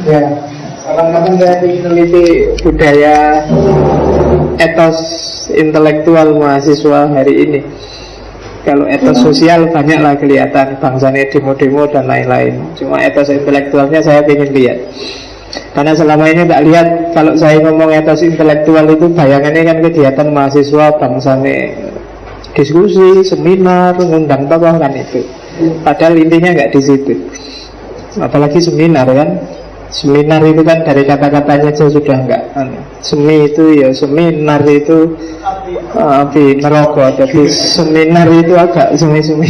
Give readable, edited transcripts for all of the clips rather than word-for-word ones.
Ya, kapan-kapan saya ingin meneliti budaya etos intelektual mahasiswa hari ini. Kalau etos sosial banyaklah kelihatan, bangsanya demo-demo dan lain-lain. Cuma etos intelektualnya saya ingin lihat. Karena selama ini tak lihat, kalau saya ngomong etos intelektual itu bayangannya kan kegiatan mahasiswa bangsanya diskusi, seminar, ngundang tokoh kan itu. Padahal intinya nggak di situ. Apalagi seminar kan. Seminar itu kan dari kata-katanya aja sudah enggak semi itu ya seminar itu api neraka. Jadi seminar itu agak semi-semi.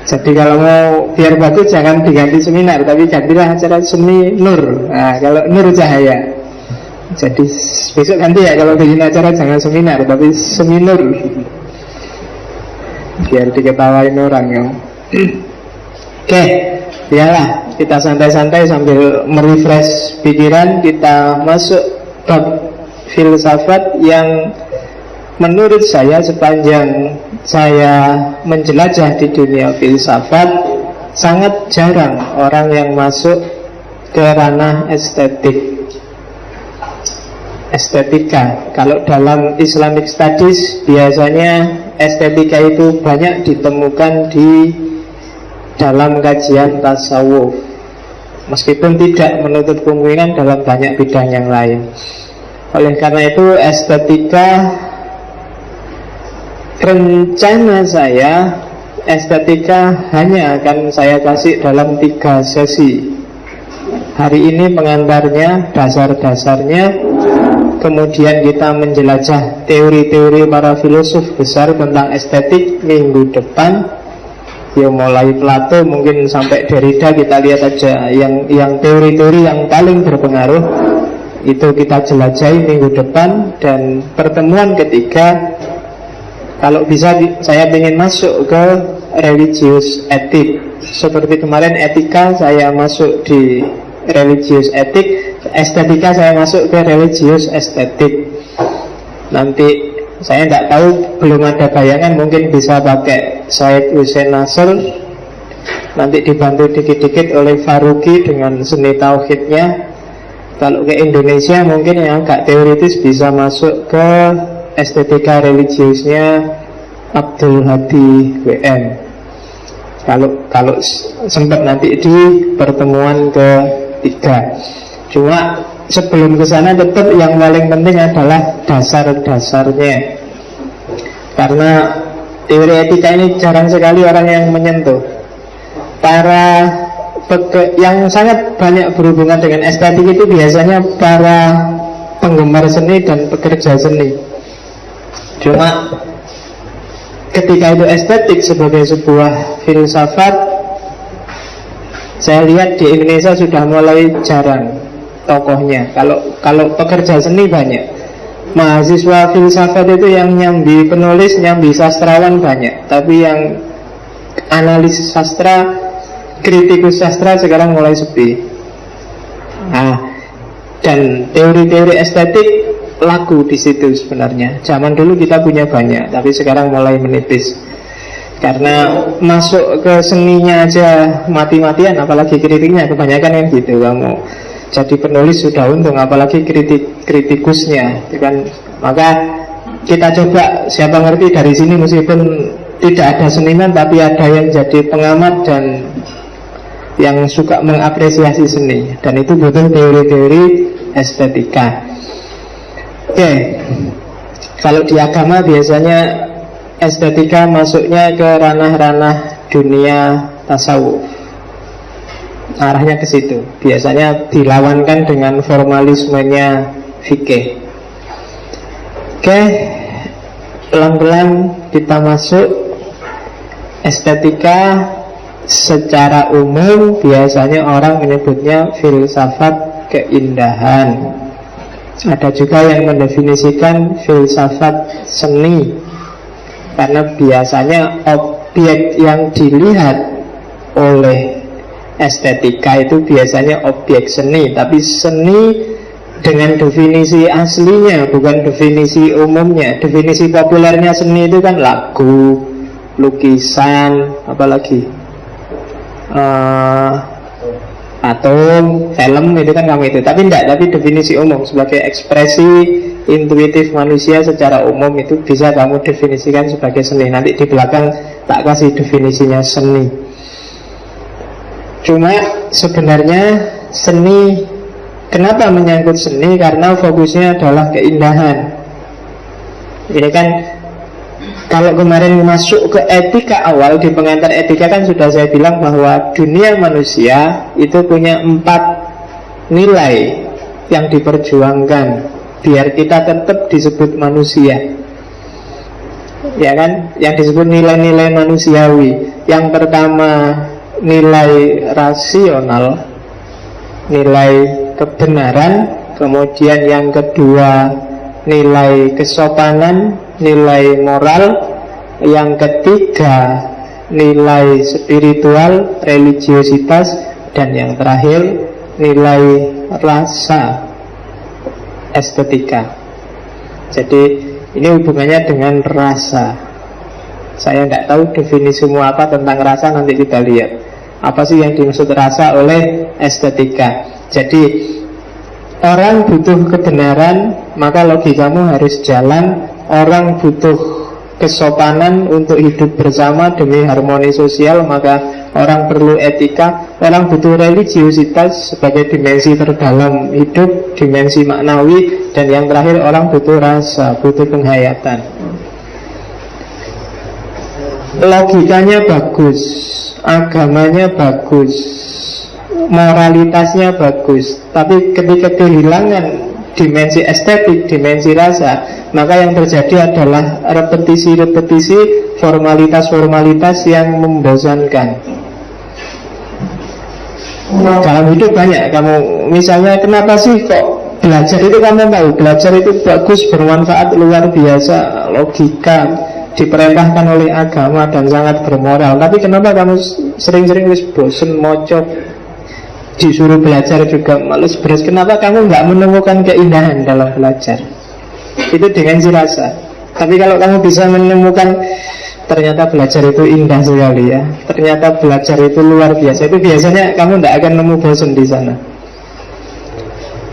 Jadi kalau mau biar bagus jangan diganti seminar, tapi gantilah acara semi nur. Nah, kalau nur cahaya. Jadi besok ganti ya, kalau bikin acara jangan seminar tapi semi nur, biar diketawain orang ya. Oke, biarlah kita santai-santai sambil merefresh pikiran. Kita masuk bab filsafat yang menurut saya sepanjang saya menjelajah di dunia filsafat sangat jarang orang yang masuk ke ranah estetika. Kalau dalam Islamic Studies biasanya estetika itu banyak ditemukan di dalam kajian tasawuf, meskipun tidak menutup kemungkinan dalam banyak bidang yang lain. Oleh karena itu estetika, rencana saya estetika hanya akan saya kasih dalam 3 sesi. Hari ini pengantarnya, dasar-dasarnya. Kemudian kita menjelajah teori-teori para filosof besar tentang estetik. Minggu depan ya mulai Plato mungkin sampai Derrida, kita lihat aja yang teori-teori yang paling berpengaruh itu kita jelajahi minggu depan. Dan pertemuan ketiga, kalau bisa saya ingin masuk ke religious etik. Seperti kemarin etika saya masuk di religious etik, estetika saya masuk ke religious estetik. Nanti saya tidak tahu, belum ada bayangan, mungkin bisa pakai Said Hussein Nasr, nanti dibantu dikit-dikit oleh Faruqi dengan seni tauhidnya. Kalau ke Indonesia mungkin yang agak teoritis bisa masuk ke estetika religiusnya Abdul Hadi WM. Kalau sempat nanti di pertemuan ketiga. Cuma sebelum ke sana tetap yang paling penting adalah dasar-dasarnya. Karena teori etika ini jarang sekali orang yang menyentuh. Para yang sangat banyak berhubungan dengan estetik itu biasanya para penggemar seni dan pekerja seni. Cuma ketika itu estetik sebagai sebuah filsafat, saya lihat di Indonesia sudah mulai jarang tokohnya. Kalau pekerja seni banyak, mahasiswa filsafat itu yang nyambi penulis, nyambi sastrawan banyak, tapi yang analis sastra, kritikus sastra sekarang mulai sepi. Dan teori-teori estetik laku di situ sebenarnya. Zaman dulu kita punya banyak, tapi sekarang mulai menipis. Karena masuk ke seninya aja mati-matian, apalagi kritiknya kebanyakan yang gitu. Kamu jadi penulis sudah untung, apalagi kritikusnya kan. Maka kita coba, siapa ngerti dari sini meskipun tidak ada seniman, tapi ada yang jadi pengamat dan yang suka mengapresiasi seni. Dan itu butuh teori-teori estetika. Oke. Kalau di agama biasanya estetika masuknya ke ranah-ranah dunia tasawuf. Arahnya ke situ. Biasanya dilawankan dengan formalismenya fikih. Oke, pelan-pelan kita masuk. Estetika secara umum biasanya orang menyebutnya filsafat keindahan. Ada juga yang mendefinisikan filsafat seni, karena biasanya objek yang dilihat oleh estetika itu biasanya objek seni, tapi seni dengan definisi aslinya, bukan definisi umumnya. Definisi populernya seni itu kan lagu, lukisan, apalagi Atom, film itu kan kamu itu. Tapi enggak, tapi definisi umum sebagai ekspresi intuitif manusia secara umum itu bisa kamu definisikan sebagai seni. Nanti di belakang tak kasih definisinya seni. Cuma sebenarnya seni, kenapa menyangkut seni? Karena fokusnya adalah keindahan. Ini kan kalau kemarin masuk ke etika awal, di pengantar etika kan sudah saya bilang bahwa dunia manusia itu punya 4 nilai yang diperjuangkan biar kita tetap disebut manusia. Ya kan, yang disebut nilai-nilai manusiawi. Yang pertama nilai rasional, nilai kebenaran. Kemudian yang kedua nilai kesopanan, nilai moral. Yang ketiga nilai spiritual, religiositas. Dan yang terakhir nilai rasa, estetika. Jadi ini hubungannya dengan rasa. Saya tidak tahu definisimu apa tentang rasa, nanti kita lihat apa sih yang dimaksud rasa oleh estetika. Jadi orang butuh kebenaran, maka logikamu harus jalan. Orang butuh kesopanan untuk hidup bersama demi harmoni sosial, maka orang perlu etika. Orang butuh religiositas sebagai dimensi terdalam hidup, dimensi maknawi. Dan yang terakhir orang butuh rasa, butuh penghayatan. Logikanya bagus, agamanya bagus, moralitasnya bagus, tapi ketika kehilangan dimensi estetik, dimensi rasa, maka yang terjadi adalah repetisi-repetisi, formalitas-formalitas yang membosankan. Dalam hidup banyak kamu, misalnya kenapa sih kok belajar itu, kamu tahu belajar itu bagus, bermanfaat luar biasa, logika, diperintahkan oleh agama dan sangat bermoral. Tapi kenapa kamu sering-sering wis bosen mocok, disuruh belajar juga males beres? Kenapa kamu nggak menemukan keindahan dalam belajar? Itu dimensi rasa. Tapi kalau kamu bisa menemukan ternyata belajar itu indah sekali ya, ternyata belajar itu luar biasa, itu biasanya kamu tidak akan nemu bosan di sana.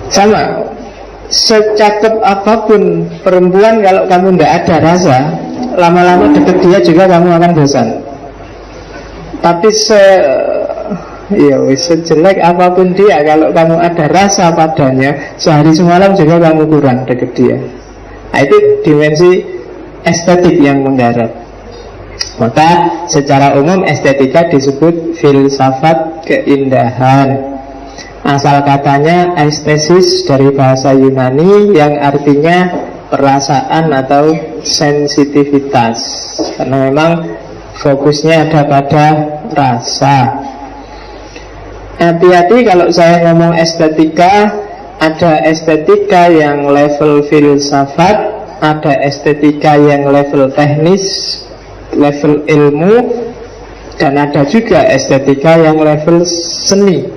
Sama, secakep apapun perempuan, kalau kamu tidak ada rasa, lama-lama deket dia juga kamu akan bosan. Tapi sejelek apapun dia, kalau kamu ada rasa padanya, sehari semalam juga kamu kurang deket dia. Nah, itu dimensi estetik yang menggarap. Maka secara umum estetika disebut filsafat keindahan. Asal katanya estesis dari bahasa Yunani yang artinya perasaan atau sensitivitas, karena memang fokusnya ada pada rasa. Hati-hati kalau saya ngomong estetika, ada estetika yang level filsafat, ada estetika yang level teknis, level ilmu, dan ada juga estetika yang level seni.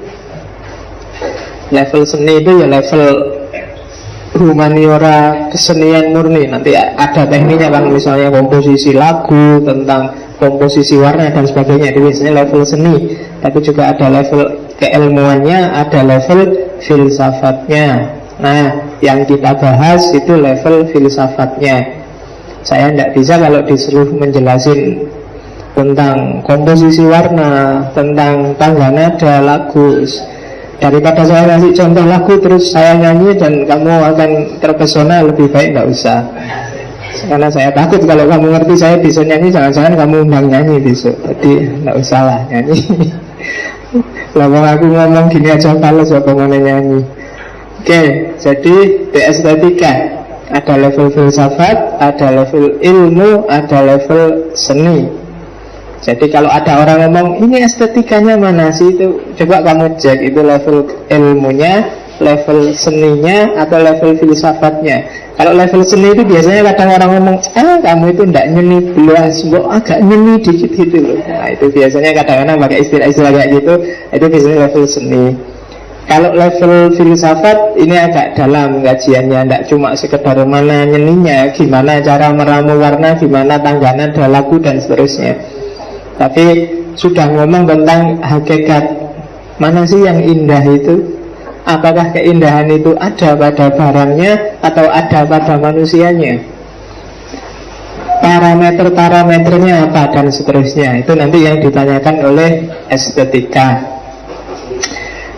Level seni itu ya level humaniora, kesenian murni. Nanti ada tekniknya kan, misalnya komposisi lagu, tentang komposisi warna dan sebagainya. Itu biasanya level seni. Tapi juga ada level keilmuannya, ada level filsafatnya. Nah, yang kita bahas itu level filsafatnya. Saya tidak bisa kalau disuruh menjelasin tentang komposisi warna, tentang tangga nada lagu. Daripada saya kasih contoh lagu terus saya nyanyi dan kamu akan terpesona, lebih baik nggak usah. Karena saya takut kalau kamu ngerti saya bisa nyanyi, jangan-jangan kamu undang nyanyi besok. Jadi nggak usah lah nyanyi. Lalu aku ngomong gini aja males apa mau nyanyi. Oke, jadi di estetika ada level filsafat, ada level ilmu, ada level seni. Jadi kalau ada orang ngomong ini estetikanya mana sih, itu coba kamu cek itu level ilmunya, level seninya, atau level filsafatnya. Kalau level seni itu biasanya kadang orang ngomong kamu itu ndak nyeni belas, kok agak nyeni dikit gitu loh. Nah itu biasanya kadang-kadang pakai istilah-istilah kayak gitu. Itu biasanya level seni. Kalau level filsafat ini agak dalam kajiannya, tidak cuma sekedar mana nyeninya, gimana cara meramu warna, gimana tangga nada lagu dan seterusnya. Tapi sudah ngomong tentang hakikat Mana sih yang indah itu? Apakah keindahan itu ada pada barangnya atau ada pada manusianya? Parameter-parameternya apa dan seterusnya. Itu nanti yang ditanyakan oleh estetika.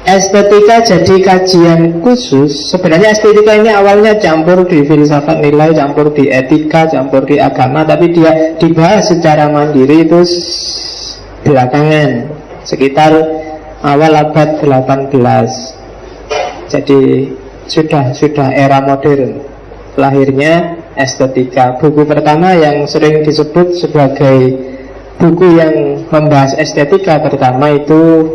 Estetika jadi kajian khusus. Sebenarnya estetika ini awalnya campur di filsafat nilai, campur di etika, campur di agama, tapi dia dibahas secara mandiri itu belakangan, sekitar awal abad 18. Jadi sudah era modern lahirnya estetika. Buku pertama yang sering disebut sebagai buku yang membahas estetika pertama itu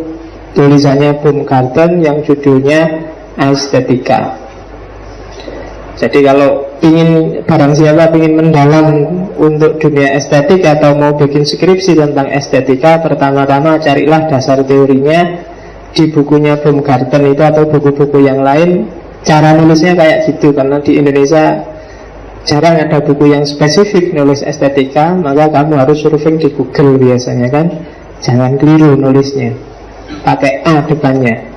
tulisannya Baumgarten yang judulnya Estetika. Jadi kalau barang siapa ingin mendalam untuk dunia estetik atau mau bikin skripsi tentang estetika, pertama-tama carilah dasar teorinya di bukunya Baumgarten itu atau buku-buku yang lain. Cara nulisnya kayak gitu, karena di Indonesia jarang ada buku yang spesifik nulis estetika, maka kamu harus surfing di Google biasanya kan. Jangan keliru nulisnya, pakai A depannya.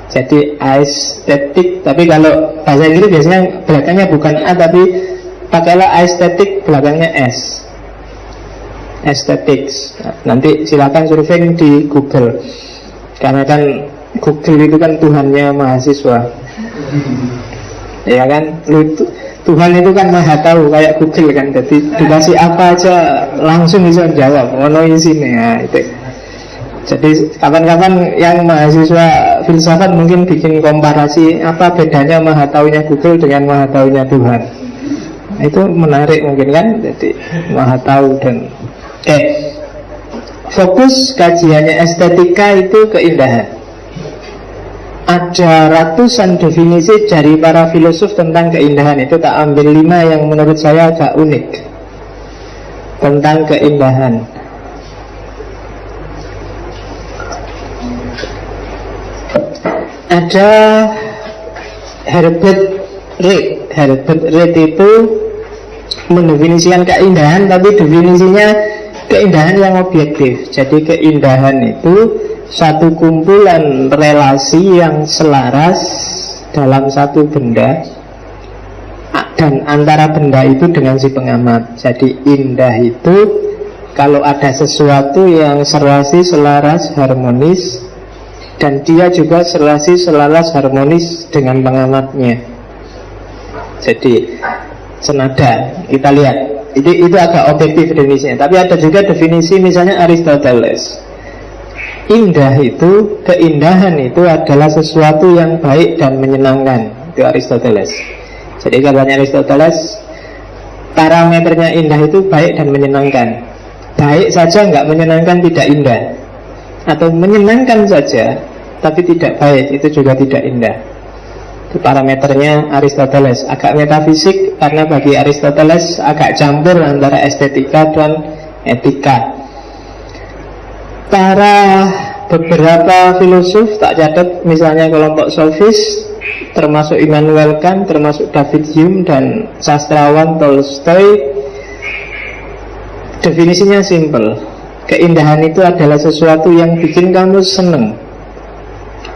Jadi aesthetic, tapi kalau bahasa Inggris biasanya belakangnya bukan A, tapi pakailah aesthetic belakangnya S, aesthetics. Nanti silakan surfing di Google, karena kan Google itu kan Tuhannya mahasiswa. Ya kan, Tuhan itu kan maha tahu, kayak Google kan. Jadi dikasih apa aja langsung bisa jawab, ono isine ya, itu. Jadi kapan-kapan yang mahasiswa filsafat mungkin bikin komparasi apa bedanya maha taunya Google dengan maha taunya Tuhan. Itu menarik mungkin kan. Jadi maha tahu dan fokus kajiannya estetika itu keindahan. Ada ratusan definisi dari para filosof tentang keindahan. Itu tak ambil 5 yang menurut saya agak unik tentang keindahan. Ada Herbert Reed. Herbert Reed itu mendefinisikan keindahan, tapi definisinya keindahan yang objektif. Jadi keindahan itu satu kumpulan relasi yang selaras dalam satu benda, dan antara benda itu dengan si pengamat. Jadi indah itu kalau ada sesuatu yang serasi, selaras, harmonis, dan dia juga serasi, selaras, harmonis dengan pengamatnya. Jadi senada. Kita lihat itu agak objektif definisinya. Tapi ada juga definisi misalnya Aristoteles. Indah itu, keindahan itu adalah sesuatu yang baik dan menyenangkan. Itu Aristoteles. Jadi katanya Aristoteles, parameternya indah itu baik dan menyenangkan. Baik saja nggak menyenangkan tidak indah, atau menyenangkan saja tapi tidak baik, itu juga tidak indah. Itu parameternya Aristoteles. Agak metafisik, karena bagi Aristoteles agak campur antara estetika dan etika. Para beberapa filosof tak catat, misalnya kelompok sofis, termasuk Immanuel Kant, termasuk David Hume dan sastrawan Tolstoy, definisinya simple. Keindahan itu adalah sesuatu yang bikin kamu seneng,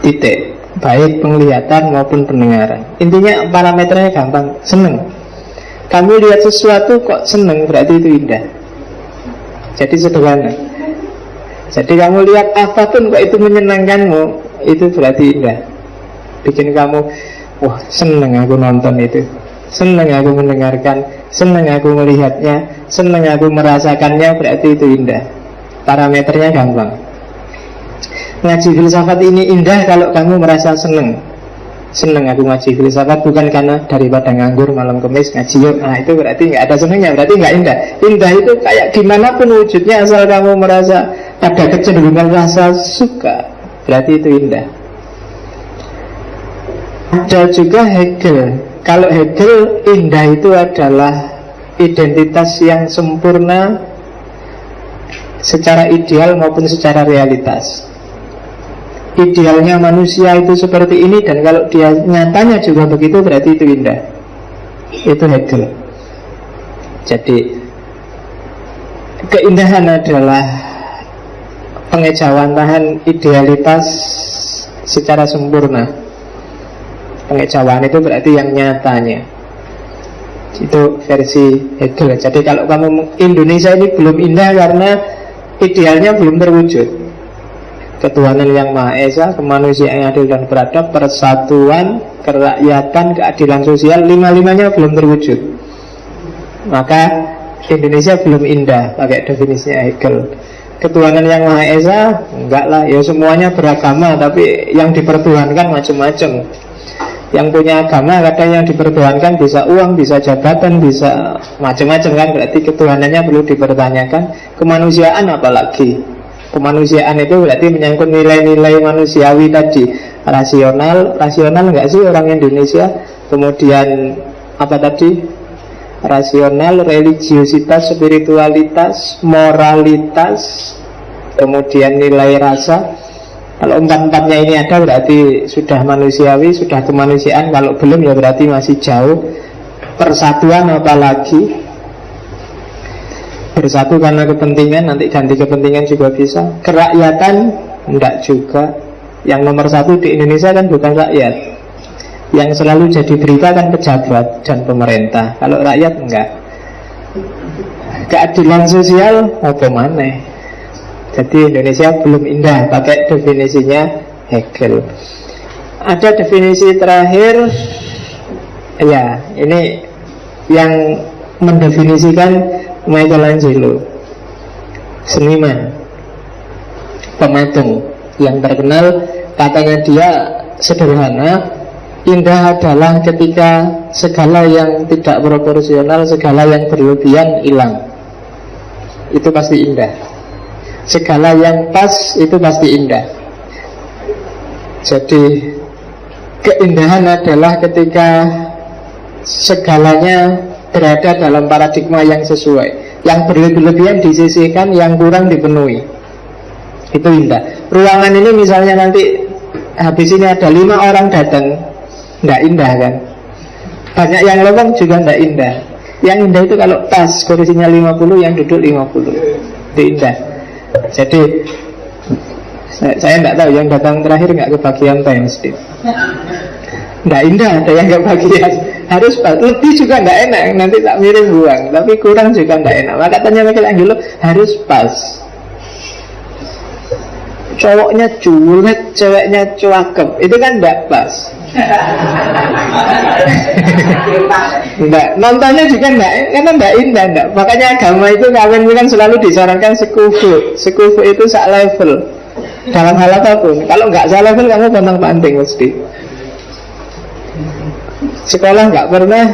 titik, baik penglihatan maupun pendengaran. Intinya parameternya gampang, seneng. Kamu lihat sesuatu kok seneng, berarti itu indah. Jadi sederhana. Jadi kamu lihat apapun kok itu menyenangkanmu, itu berarti indah. Bikin kamu, wah seneng aku nonton itu, seneng aku mendengarkan, seneng aku melihatnya, seneng aku merasakannya, berarti itu indah. Parameternya gampang. Ngaji filsafat ini indah kalau kamu merasa seneng. Seneng aku ngaji filsafat, bukan karena daripada nganggur malam kemis ngaji yuk. Nah itu berarti nggak ada senengnya, berarti nggak indah. Indah itu kayak gimana pun wujudnya, asal kamu merasa ada kecenderungan rasa suka, berarti itu indah. Ada juga Hegel. Kalau Hegel, indah itu adalah identitas yang sempurna secara ideal maupun secara realitas. Idealnya manusia itu seperti ini, dan kalau dia nyatanya juga begitu, berarti itu indah. Itu Hegel. Jadi keindahan adalah pengejawantahan idealitas secara sempurna. Pengejauhan itu berarti yang nyatanya. Itu versi Hegel. Jadi kalau kamu Indonesia ini belum indah karena idealnya belum terwujud. Ketuhanan yang Maha Esa, kemanusiaan yang adil dan beradab, persatuan, kerakyatan, keadilan sosial, lima-limanya belum terwujud. Maka Indonesia belum indah pakai definisinya Hegel. Ketuhanan yang Maha Esa, enggak lah, ya semuanya beragama, tapi yang dipertuhankan macam-macam. Yang punya agama kadang yang dipertuhankan bisa uang, bisa jabatan, bisa macam-macam kan. Berarti ketuhanannya perlu dipertanyakan. Kemanusiaan apalagi. Kemanusiaan itu berarti menyangkut nilai-nilai manusiawi tadi. Rasional enggak sih orang Indonesia? Kemudian apa tadi? Rasional, religiositas, spiritualitas, moralitas, kemudian nilai rasa. Kalau empat-empatnya ini ada berarti sudah manusiawi, sudah kemanusiaan. Kalau belum ya berarti masih jauh. Persatuan apalagi. Bersatu karena kepentingan, nanti ganti kepentingan juga bisa. Kerakyatan enggak juga. Yang nomor satu di Indonesia kan bukan rakyat. Yang selalu jadi berita kan pejabat dan pemerintah. Kalau rakyat enggak. Keadilan sosial apa maneh. Jadi Indonesia belum indah pakai definisinya Hegel. Ada definisi terakhir. Ya, ini yang mendefinisikan Michelangelo, seniman pematung yang terkenal. Katanya dia sederhana, indah adalah ketika segala yang tidak proporsional, segala yang berlebihan hilang. Itu pasti indah. Segala yang pas itu pasti indah. Jadi keindahan adalah ketika segalanya berada dalam paradigma yang sesuai. Yang berlebihan disisihkan, yang kurang dipenuhi. Itu indah. Ruangan ini misalnya nanti habis ini ada 5 orang datang, nggak indah kan? Banyak yang lowong juga nggak indah. Yang indah itu kalau pas, kursinya 50, yang duduk 50. Itu indah. Jadi saya tidak tahu yang datang terakhir nggak kebagian time slip. Nggak indah, ada yang kebagian. Harus pas, lebih juga nggak enak. Nanti tak miring buang, tapi kurang juga nggak enak. Maka katanya Michelangelo harus pas. Cowoknya culet, ceweknya cuakep, itu kan nggak pas. Enggak, nontonnya juga enggak, karena enggak indah enggak. Makanya agama itu kawin kan selalu disarankan sekufu. Sekufu itu sak level dalam hal apapun. Kalau enggak sak level kamu pontang-panting mesti. Sekolah enggak pernah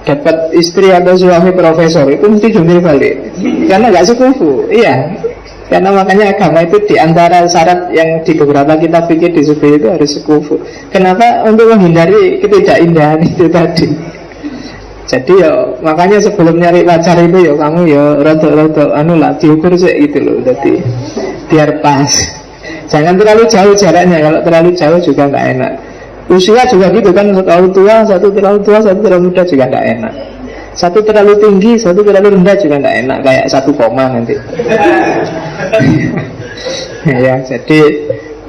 dapat istri atau suami profesor, itu mesti jungkir balik karena enggak sekufu. Iya. Karena makanya agama itu diantara syarat yang di beberapa kitab fikih disebut itu harus sekufu. Kenapa? Untuk menghindari ketidakindahan itu tadi. Jadi ya makanya sebelum nyari pacar itu ya kamu ya rodok-rodok anu lah diukur sih gitu loh. Jadi biar pas. Jangan terlalu jauh jaraknya. Kalau terlalu jauh juga nggak enak. Usia juga gitu kan, terlalu tua, satu terlalu tua, satu terlalu muda juga nggak enak. Satu terlalu tinggi, satu terlalu rendah juga nggak enak. Kayak 1 nanti. Ya, jadi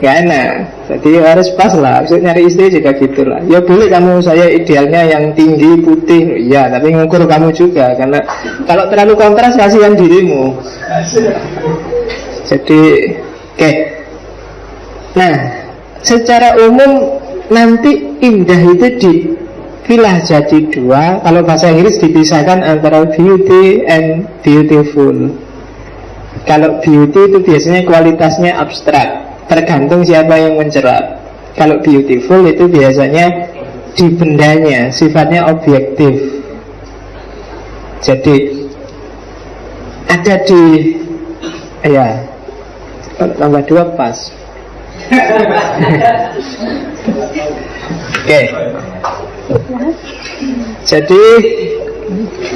nggak enak. Jadi harus pas lah. Maksud nyari istri juga gitulah. Ya boleh kamu, saya idealnya yang tinggi, putih. Ya, tapi ngukur kamu juga. Karena kalau terlalu kontras kasihan dirimu. Jadi, oke. Nah, secara umum nanti indah itu dipilah jadi 2. Kalau bahasa Inggris dipisahkan antara beauty and beautiful. Kalau beauty itu biasanya kualitasnya abstrak, tergantung siapa yang mencerap. Kalau beautiful itu biasanya di bendanya, sifatnya objektif. Jadi ada di, ya, tambah 2 pas. Oke. Jadi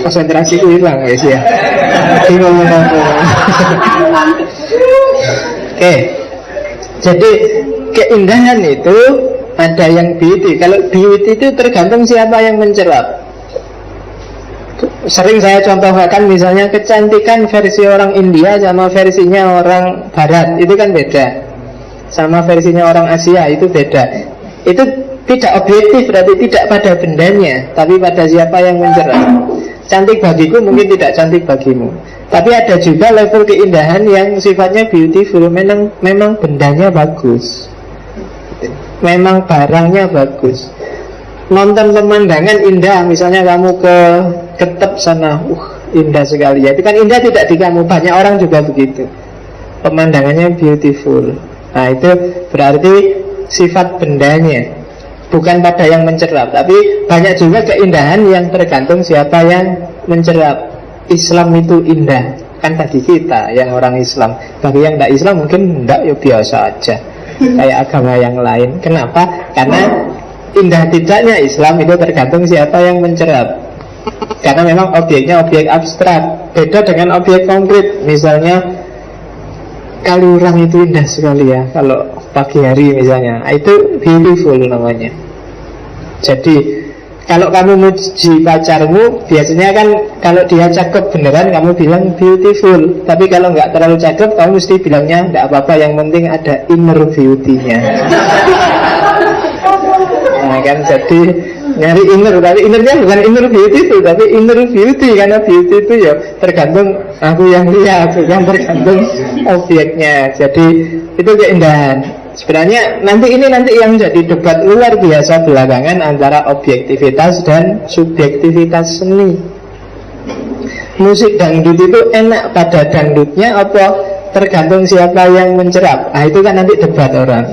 konsentrasi itu hilang guys ya. Oke. Jadi keindahan itu ada yang beauty. Kalau beauty itu tergantung siapa yang mencerap. Sering saya contohkan misalnya kecantikan versi orang India sama versinya orang Barat itu kan beda. sama versinya orang Asia itu beda. Itu tidak objektif, berarti tidak pada bendanya, tapi pada siapa yang mencerap. Cantik bagiku mungkin tidak cantik bagimu. Tapi ada juga level keindahan yang sifatnya beautiful, memang bendanya bagus, memang barangnya bagus. Nonton pemandangan indah, misalnya kamu ke Ketep sana, indah sekali ya. Itu kan indah tidak di kamu, banyak orang juga begitu. Pemandangannya beautiful. Nah itu berarti sifat bendanya, bukan pada yang mencerap. Tapi banyak juga keindahan yang tergantung siapa yang mencerap. Islam itu indah, kan bagi kita yang orang Islam. Bagi yang tidak Islam mungkin tidak, ya biasa aja, kayak agama yang lain. Kenapa? Karena indah tidaknya Islam itu tergantung siapa yang mencerap. Karena memang objeknya objek abstrak, beda dengan objek konkret. Misalnya Kaliurang itu indah sekali ya, kalau pagi hari misalnya, itu beautiful namanya. Jadi kalau kamu muji pacarmu, biasanya kan kalau dia cakep beneran kamu bilang beautiful. Tapi kalau nggak terlalu cakep, kamu mesti bilangnya nggak apa-apa, yang penting ada inner beauty-nya. Nah kan, jadi nyari inner, tapi innernya bukan inner beautiful, tapi inner beauty. Karena beauty itu ya tergantung aku yang lihat, bukan tergantung objeknya. Jadi itu keindahan. Sebenarnya nanti yang jadi debat luar biasa belakangan antara objektivitas dan subjektivitas seni. Musik dangdut itu enak pada dangdutnya apa tergantung siapa yang mencerap. Nah itu kan nanti debat orang.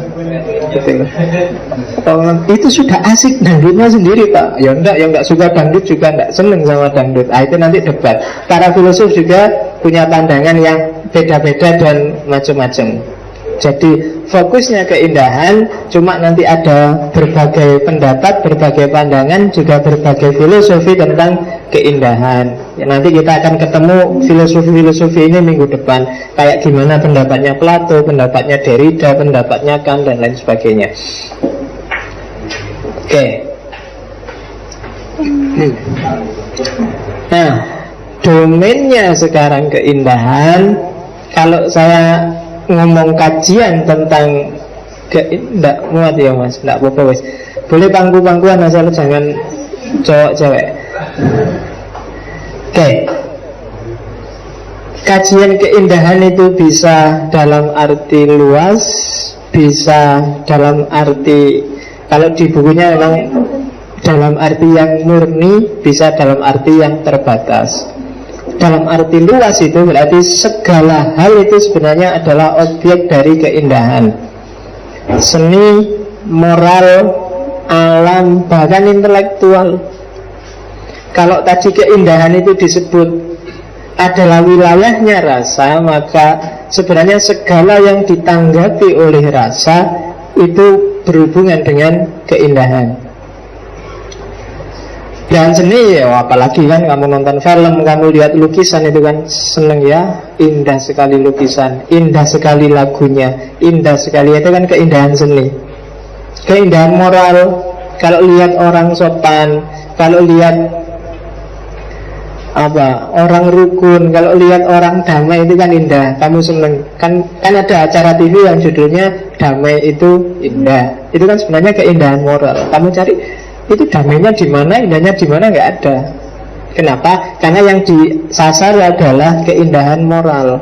Itu sudah asik dangdutnya sendiri Pak. Ya enggak, yang enggak suka dangdut juga enggak seneng sama dangdut. Nah itu nanti debat. Para filosof juga punya pandangan yang beda-beda dan macam-macam. Jadi fokusnya keindahan, cuma nanti ada berbagai pendapat, berbagai pandangan, juga berbagai filosofi tentang keindahan. Ya, nanti kita akan ketemu filosofi-filosofi ini minggu depan. Kayak gimana pendapatnya Plato, pendapatnya Derrida, pendapatnya Kant, dan lain sebagainya. Oke. Nah, domainnya sekarang keindahan. Kalau saya ngomong kajian tentang enggak muat ya mas, enggak apa-apa wes. Boleh pangku-pangkuan asal jangan cowok cewek. Oke. Kajian keindahan itu bisa dalam arti luas, bisa dalam arti, kalau di bukunya memang dalam arti yang murni, bisa dalam arti yang terbatas. Dalam arti luas itu berarti segala hal itu sebenarnya adalah objek dari keindahan. Seni, moral, alam, bahkan intelektual. Kalau tadi keindahan itu disebut adalah wilayahnya rasa, maka sebenarnya segala yang ditanggapi oleh rasa itu berhubungan dengan keindahan. Dan seni ya apalagi kan, kamu nonton film, kamu lihat lukisan itu kan seneng ya, indah sekali lukisan, indah sekali lagunya, indah sekali, itu kan keindahan seni. Keindahan moral, kalau lihat orang sopan, kalau lihat orang rukun, kalau lihat orang damai itu kan indah, kamu seneng. Kan ada acara TV yang judulnya Damai itu Indah. Itu kan sebenarnya keindahan moral. Kamu cari itu damainya di mana, indahnya di mana, nggak ada. Kenapa? Karena yang disasar adalah keindahan moral.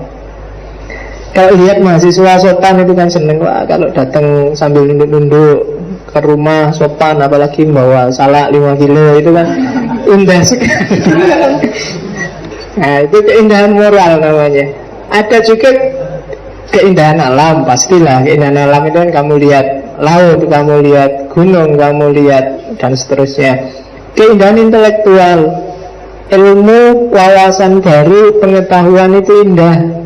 Kalau lihat mahasiswa sopan itu kan seneng, wah kalau datang sambil nunduk-nunduk ke rumah sopan, apalagi bawa salak 5 kilo, itu kan indah sekali. Nah itu keindahan moral namanya. Ada juga keindahan alam, pastilah keindahan alam itu kan kamu lihat laut, kamu lihat gunung, kamu lihat dan seterusnya. Keindahan intelektual, ilmu, wawasan baru, pengetahuan itu indah.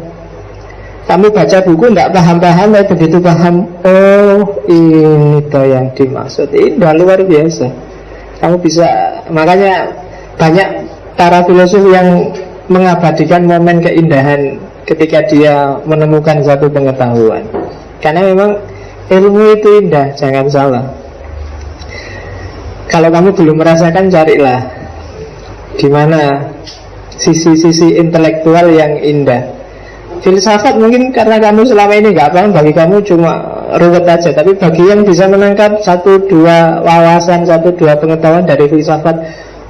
Kamu baca buku tidak paham-paham, tapi begitu paham, oh ini toh yang dimaksud, indah luar biasa. Kamu bisa, makanya banyak para filosof yang mengabadikan momen keindahan ketika dia menemukan satu pengetahuan. Karena memang ilmu itu indah, jangan salah. Kalau kamu belum merasakan, carilah di mana sisi-sisi intelektual yang indah. Filsafat mungkin karena kamu selama ini nggak paham, bagi kamu cuma ruwet aja. Tapi bagi yang bisa menangkap satu dua wawasan, satu dua pengetahuan dari filsafat,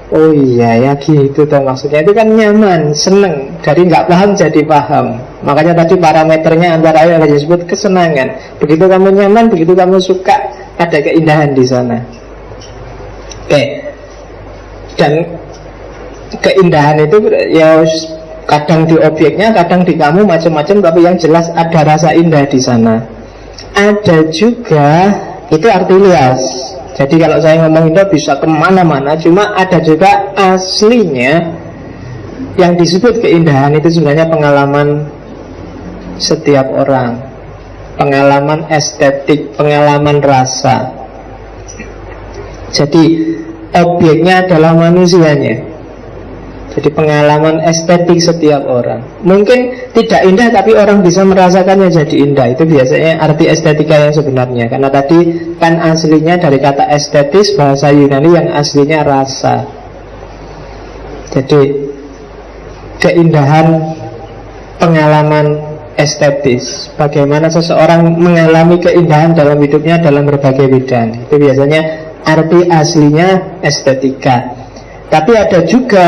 oh iya ya gitu toh maksudnya, itu kan nyaman, seneng. Dari nggak paham jadi paham. Makanya tadi parameternya antara yang disebut kesenangan. Begitu kamu nyaman, begitu kamu suka, ada keindahan di sana. Oke. Dan keindahan itu ya kadang di objeknya, kadang di kamu, macam-macam. Tapi yang jelas ada rasa indah di sana. Ada juga, itu arti luas. Jadi kalau saya ngomong indah bisa kemana-mana. Cuma ada juga aslinya. Yang disebut keindahan itu sebenarnya pengalaman setiap orang, pengalaman estetik, pengalaman rasa. Jadi objeknya adalah manusianya. Jadi pengalaman estetik setiap orang. Mungkin tidak indah tapi orang bisa merasakannya jadi indah. Itu biasanya arti estetika yang sebenarnya. Karena tadi kan aslinya dari kata estetis, bahasa Yunani yang aslinya rasa. Jadi keindahan pengalaman estetis. Bagaimana seseorang mengalami keindahan dalam hidupnya dalam berbagai bidang. Itu biasanya arti aslinya estetika. Tapi ada juga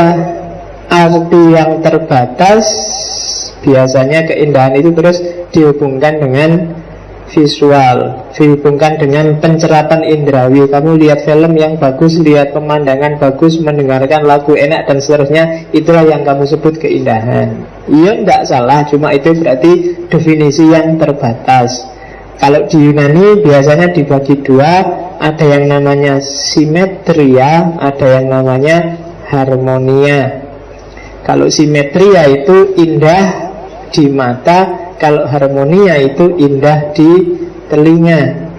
arti yang terbatas. Biasanya keindahan itu terus dihubungkan dengan visual, dihubungkan dengan pencerapan indrawi. Kamu lihat film yang bagus, lihat pemandangan bagus, mendengarkan lagu enak dan seterusnya, itulah yang kamu sebut keindahan. Iya, enggak salah, cuma itu berarti definisi yang terbatas. Kalau di Yunani biasanya dibagi dua, ada yang namanya simetria, ada yang namanya harmonia. Kalau simetria itu indah di mata, kalau harmonia itu indah di telinga.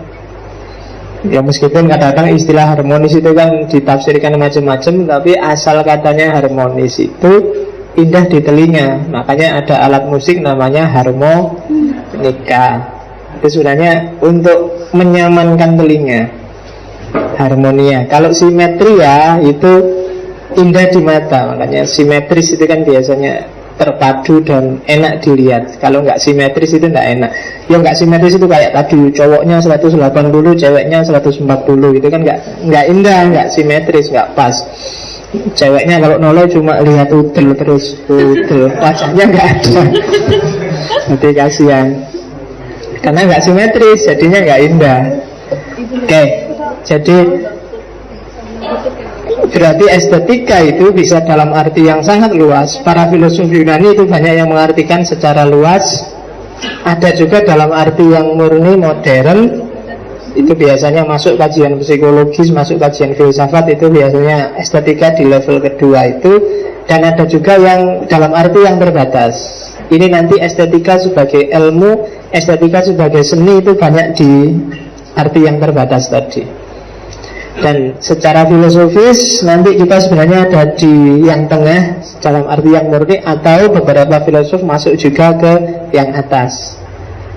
Ya meskipun kadang-kadang istilah harmonis itu kan ditafsirkan macam-macam, tapi asal katanya harmonis itu indah di telinga. Makanya ada alat musik namanya harmonika. Itu sebenarnya untuk menyamankan telinga, harmonia. Kalau simetria itu indah di mata, makanya simetris itu kan biasanya terpadu dan enak dilihat. Kalau nggak simetris itu nggak enak. Yang nggak simetris itu kayak tadi, cowoknya 180, ceweknya 140, itu kan nggak indah, nggak simetris, nggak pas. Ceweknya kalau noleh cuma lihat udel terus, wajahnya nggak ada. Nanti kasihan. Karena nggak simetris, jadinya nggak indah. Oke, jadi berarti estetika itu bisa dalam arti yang sangat luas. Para filosof Yunani itu banyak yang mengartikan secara luas. Ada juga dalam arti yang murni modern. Itu biasanya masuk kajian psikologis, masuk kajian filsafat. Itu biasanya estetika di level kedua itu. Dan ada juga yang dalam arti yang terbatas. Ini nanti estetika sebagai ilmu, estetika sebagai seni, itu banyak di arti yang terbatas tadi. Dan secara filosofis nanti kita sebenarnya ada di yang tengah, dalam arti yang murni, atau beberapa filosof masuk juga ke yang atas.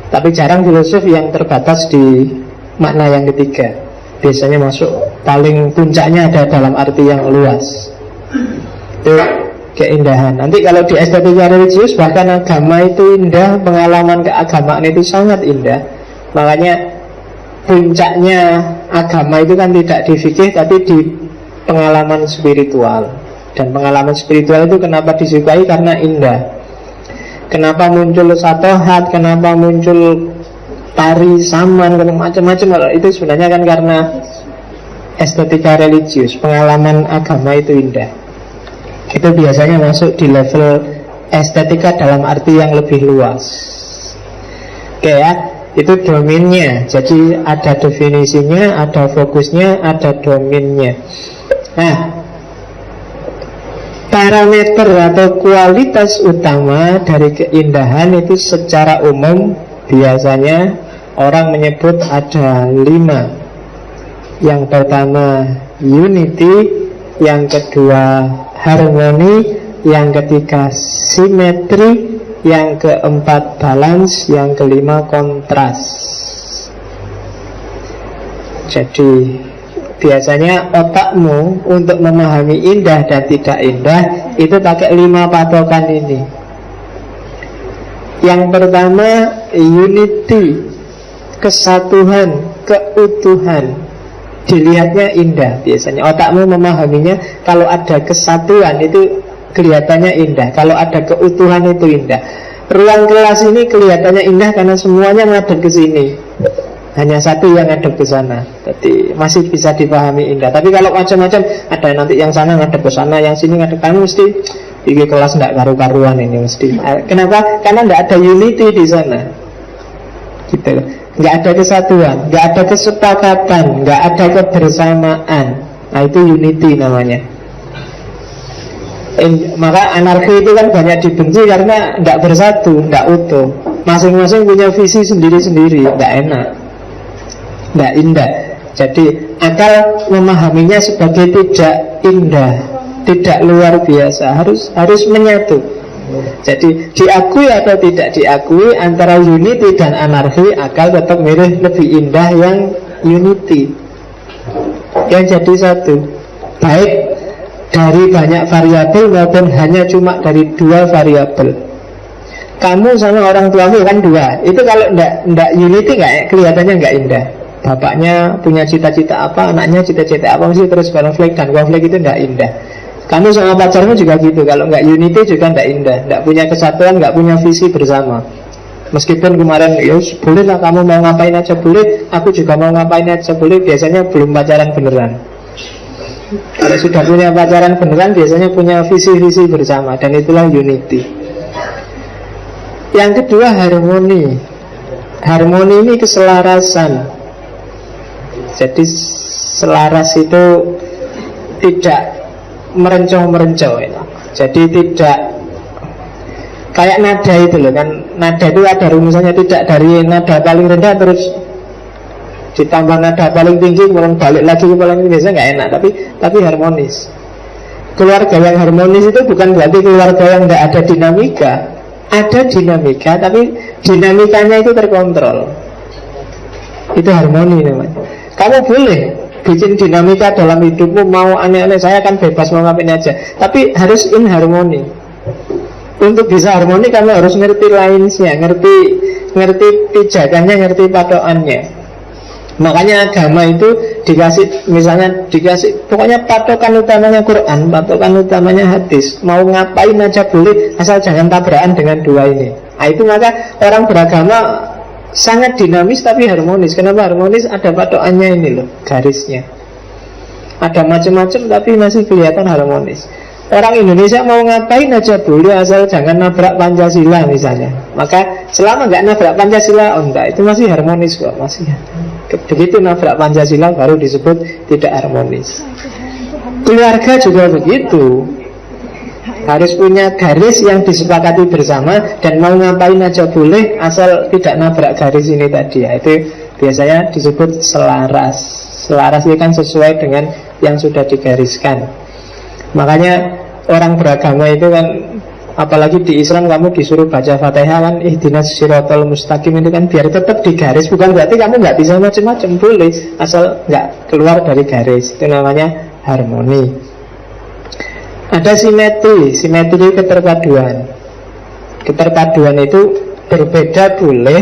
Tapi jarang filosof yang terbatas di makna yang ketiga. Biasanya masuk paling puncaknya ada dalam arti yang luas. Itu keindahan. Nanti kalau di estetika religius, bahkan agama itu indah, pengalaman keagamaan itu sangat indah. Makanya puncaknya agama itu kan tidak di fikih, tapi di pengalaman spiritual. Dan pengalaman spiritual itu kenapa disukai? Karena indah. Kenapa muncul satohat, kenapa muncul tari saman, macam-macam. Itu sebenarnya kan karena estetika religius. Pengalaman agama itu indah. Itu biasanya masuk di level estetika dalam arti yang lebih luas. Oke ya, itu domainnya. Jadi ada definisinya, ada fokusnya, ada domainnya. Nah, parameter atau kualitas utama dari keindahan itu secara umum biasanya orang menyebut ada 5. Yang pertama unity, yang kedua harmoni, yang ketiga simetri, yang keempat balance, yang kelima kontras. Jadi biasanya otakmu untuk memahami indah dan tidak indah itu pakai 5 patokan ini. Yang pertama unity. kesatuan, keutuhan, dilihatnya indah biasanya. Otakmu memahaminya kalau ada kesatuan itu kelihatannya indah, kalau ada keutuhan itu indah. Ruang kelas ini kelihatannya indah karena semuanya ngadep ke sini, hanya satu yang ngadep ke sana. Jadi masih bisa dipahami indah. Tapi kalau macam-macam, ada nanti yang sana ngadep ke sana, yang sini ngadep, kamu mesti ini kelas tidak karu-karuan ini mesti. Kenapa? Karena tidak ada unity di sana. Gitu. Nggak ada kesatuan, nggak ada kesepakatan, nggak ada kebersamaan. Nah itu unity namanya. Maka anarki itu kan banyak dibenci karena tidak bersatu, tidak utuh. Masing-masing punya visi sendiri-sendiri, tidak enak, tidak indah. Jadi akal memahaminya sebagai tidak indah, tidak luar biasa, harus menyatu. Jadi diakui atau tidak diakui antara unity dan anarki, akal tetap milih lebih indah yang unity, yang jadi satu, baik dari banyak variabel maupun hanya cuma dari dua variabel. Kamu sama orang tuamu kan dua. Itu kalau ndak unity kelihatannya nggak indah. Bapaknya punya cita-cita apa, anaknya cita-cita apa, mesti terus konflik, dan konflik itu ndak indah. Kamu sama pacarmu juga gitu. Kalau nggak unity juga ndak indah. Ndak punya kesatuan, nggak punya visi bersama. Meskipun kemarin ya boleh lah, kamu mau ngapain aja boleh, aku juga mau ngapain aja boleh. Biasanya belum pacaran beneran. Kalau sudah punya pacaran beneran, biasanya punya visi-visi bersama, dan itulah unity. Yang kedua harmoni. Harmoni ini keselarasan. Jadi selaras itu tidak merencong-merencong ya. Jadi tidak kayak nada itu loh kan. Nada itu ada rumusannya, tidak dari nada paling rendah terus ditambah nada paling tinggi, kemudian balik lagi ke paling tinggi. Biasanya nggak enak, tapi harmonis. Keluarga yang harmonis itu bukan berarti keluarga yang nggak ada dinamika. Ada dinamika, tapi dinamikanya itu terkontrol. Itu harmoni namanya. Kamu boleh bikin dinamika dalam hidupmu, mau aneh-aneh, saya kan bebas mau ngapain aja, tapi harus in harmoni. Untuk bisa harmoni kamu harus ngerti lainsnya, ngerti pijakannya, ngerti patokannya. Makanya agama itu dikasih pokoknya patokan utamanya Quran, patokan utamanya hadis. Mau ngapain aja boleh, asal jangan tabrakan dengan dua ini. Nah itu maka orang beragama sangat dinamis tapi harmonis. Kenapa harmonis? Ada patokannya ini loh, garisnya. Ada macam-macam tapi masih kelihatan harmonis. Orang Indonesia mau ngapain aja boleh, asal jangan nabrak Pancasila misalnya. Maka selama nggak nabrak Pancasila, enggak, itu masih harmonis kok, masih. Begitu nabrak Pancasila baru disebut tidak harmonis. Keluarga juga begitu, harus punya garis yang disepakati bersama, dan mau ngapain aja boleh asal tidak nabrak garis ini tadi. Itu biasanya disebut selaras. Selaras itu kan sesuai dengan yang sudah digariskan. Makanya orang beragama itu kan, apalagi di Islam kamu disuruh baca Fatihah kan, ihdinas siratal mustaqim, itu kan biar tetap di garis. Bukan berarti kamu nggak bisa macam-macam, boleh asal nggak keluar dari garis. Itu namanya harmoni. Ada simetri keterpaduan. Keterpaduan itu berbeda boleh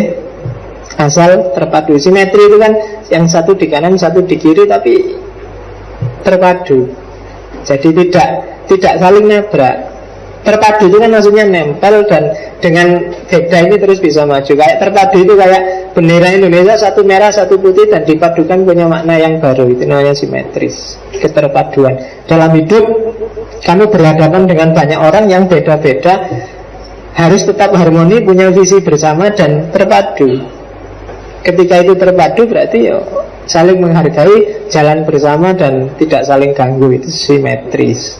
asal terpadu. Simetri itu kan yang satu di kanan, satu di kiri, tapi terpadu. Jadi tidak saling nabrak. Terpadu itu kan maksudnya nempel, dan dengan beda ini terus bisa maju. Kayak terpadu itu kayak bendera Indonesia, satu merah satu putih, dan dipadukan punya makna yang baru. Itu namanya simetris, keterpaduan. Dalam hidup kamu berhadapan dengan banyak orang yang beda-beda, harus tetap harmoni, punya visi bersama dan terpadu. Ketika itu terpadu berarti saling menghargai, jalan bersama dan tidak saling ganggu. Itu simetris.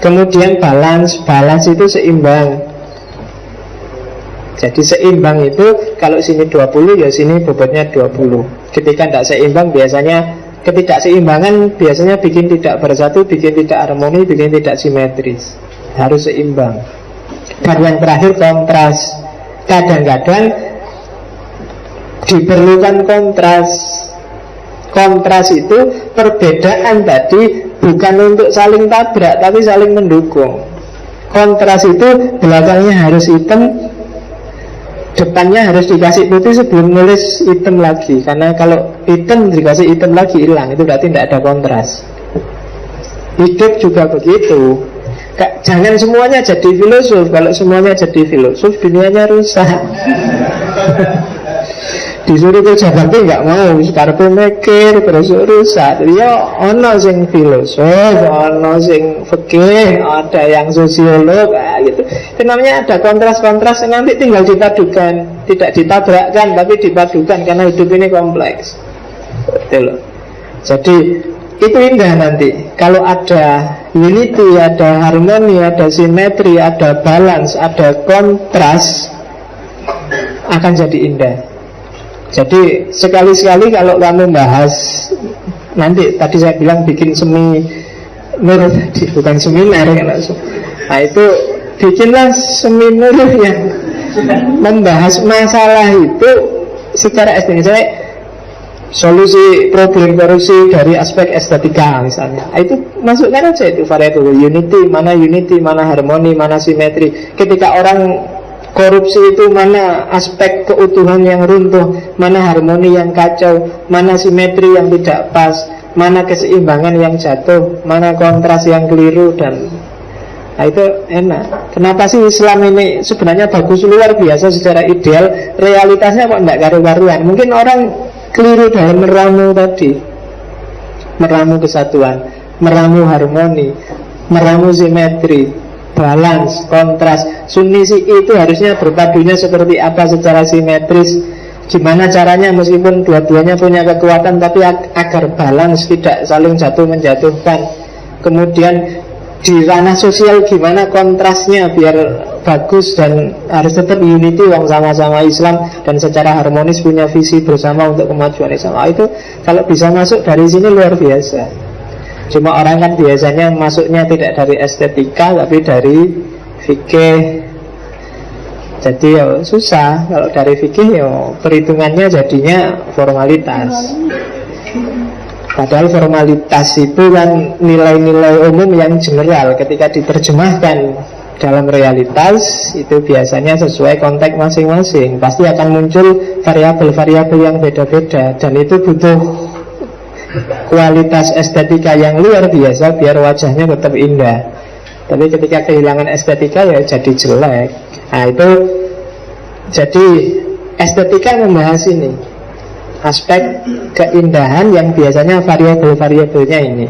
Kemudian balance itu seimbang. Jadi seimbang itu kalau sini 20 ya sini bobotnya 20. Ketika tidak seimbang biasanya, ketidakseimbangan biasanya bikin tidak bersatu, bikin tidak harmoni, bikin tidak simetris. Harus seimbang. Dan yang terakhir kontras. Kadang-kadang diperlukan kontras. Kontras itu perbedaan tadi bukan untuk saling tabrak, tapi saling mendukung. Kontras itu belakangnya harus hitam, depannya harus dikasih putih sebelum nulis hitam lagi. Karena kalau hitam dikasih hitam lagi hilang, itu berarti tidak ada kontras. Hidup juga begitu. Jangan semuanya jadi filosof. Kalau semuanya jadi filosof, dunianya rusak. Disuruh kerja bakti nggak mau, sekarang mikir terus rusak. Dia ono sing filosof, ono sing fikih, ada yang sosiolog, gitu. Itu namanya ada kontras-kontras yang nanti tinggal dipadukan, tidak ditabrakkan tapi dipadukan karena hidup ini kompleks. Betul. Jadi itu indah nanti kalau ada unity, ada harmoni, ada simetri, ada balance, ada kontras, akan jadi indah. Jadi sekali-sekali kalau kamu bahas, nanti tadi saya bilang bikin seminar, bukan seminar kan langsung. Nah itu bikinlah seminar yang membahas masalah itu secara estetika. Saya solusi problem korupsi dari aspek estetika misalnya. Nah, itu masukkan aja itu variabel unity, mana harmoni, mana simetri. Ketika orang korupsi itu mana aspek keutuhan yang runtuh, mana harmoni yang kacau, mana simetri yang tidak pas, mana keseimbangan yang jatuh, mana kontras yang keliru. Dan nah itu enak. Kenapa sih Islam ini sebenarnya bagus luar biasa secara ideal, realitasnya kok tidak karu-karuan? Mungkin orang keliru dalam meramu tadi, meramu kesatuan, meramu harmoni, meramu simetri, balance, kontras. Sunni Syi'i itu harusnya berpadunya seperti apa secara simetris. Gimana caranya meskipun dua-duanya punya kekuatan, tapi agar balance, tidak saling jatuh menjatuhkan. Kemudian di ranah sosial gimana kontrasnya biar bagus dan harus tetap unity, wong sama-sama Islam dan secara harmonis punya visi bersama untuk kemajuan Islam. Itu kalau bisa masuk dari sini luar biasa. Cuma orang kan biasanya masuknya tidak dari estetika tapi dari fikih. Jadi ya susah. Kalau dari fikih ya perhitungannya jadinya formalitas. Padahal formalitas itu kan nilai-nilai umum yang general. Ketika diterjemahkan dalam realitas itu biasanya sesuai konteks masing-masing. Pasti akan muncul variabel-variabel yang beda-beda. Dan itu butuh kualitas estetika yang luar biasa biar wajahnya tetap indah. Tapi ketika kehilangan estetika ya jadi jelek. Nah itu, jadi estetika membahas ini, aspek keindahan yang biasanya variabel-variabelnya ini.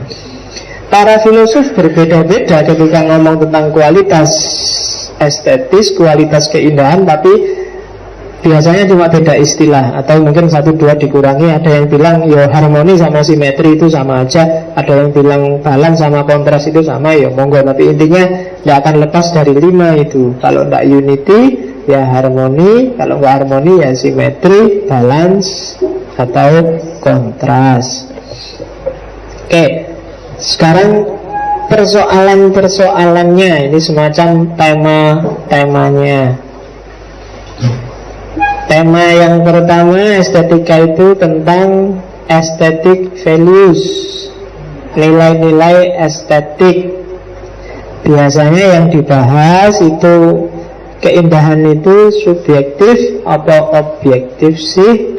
Para filosof berbeda-beda ketika ngomong tentang kualitas estetis, kualitas keindahan, tapi biasanya cuma beda istilah atau mungkin 1-2 dikurangi. Ada yang bilang ya harmoni sama simetri itu sama aja, ada yang bilang balance sama kontras itu sama, ya monggo. Tapi intinya tidak akan lepas dari 5 itu. Kalau tidak unity ya harmoni, kalau nggak harmoni ya simetri, balance atau kontras. Oke, sekarang persoalan-persoalannya ini semacam temanya. Tema yang pertama estetika itu tentang aesthetic values, nilai-nilai estetik. Biasanya yang dibahas itu keindahan itu subjektif atau objektif sih?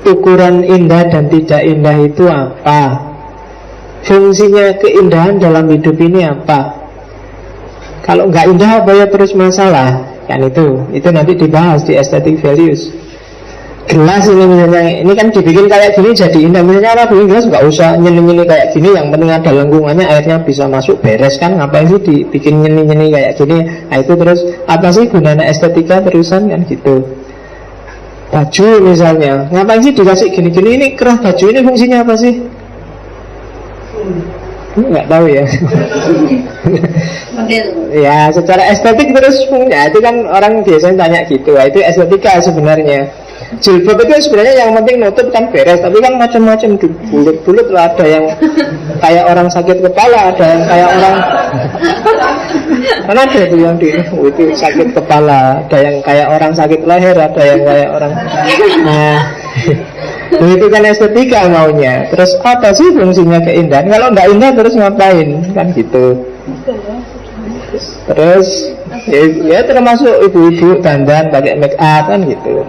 Ukuran indah dan tidak indah itu apa? Fungsinya keindahan dalam hidup ini apa? Kalau nggak indah apa ya terus masalah? Kan itu nanti dibahas di aesthetic values. Gelas ini misalnya, ini kan dibikin kayak gini jadi indah. Misalnya orang bikin gelas nggak usah nyeni-nyeni kayak gini, yang penting ada lengkungannya, airnya bisa masuk, beres kan. Ngapain sih dibikin nyeni-nyeni kayak gini? Nah itu terus apa sih gunanya estetika terusan kan gitu. Baju misalnya, ngapain sih dikasih gini-gini? Ini kerah baju ini fungsinya apa sih? Nggak tahu ya. Ya secara estetik terus ya, itu kan orang biasanya tanya gitu. Nah, itu estetika sebenarnya. Jilbab itu sebenarnya yang penting nutup kan beres, tapi kan macam-macam, bulut-bulut lah. Ada yang kayak orang sakit kepala, ada yang kayak orang kan ada itu yang itu sakit kepala, ada yang kayak orang sakit leher, ada yang kayak orang itu kan estetika maunya. Terus apa sih fungsinya keindahan? Kalau nggak indah terus ngapain? Kan gitu. Terus Ya termasuk ibu-ibu dandan pakai make up kan gitu.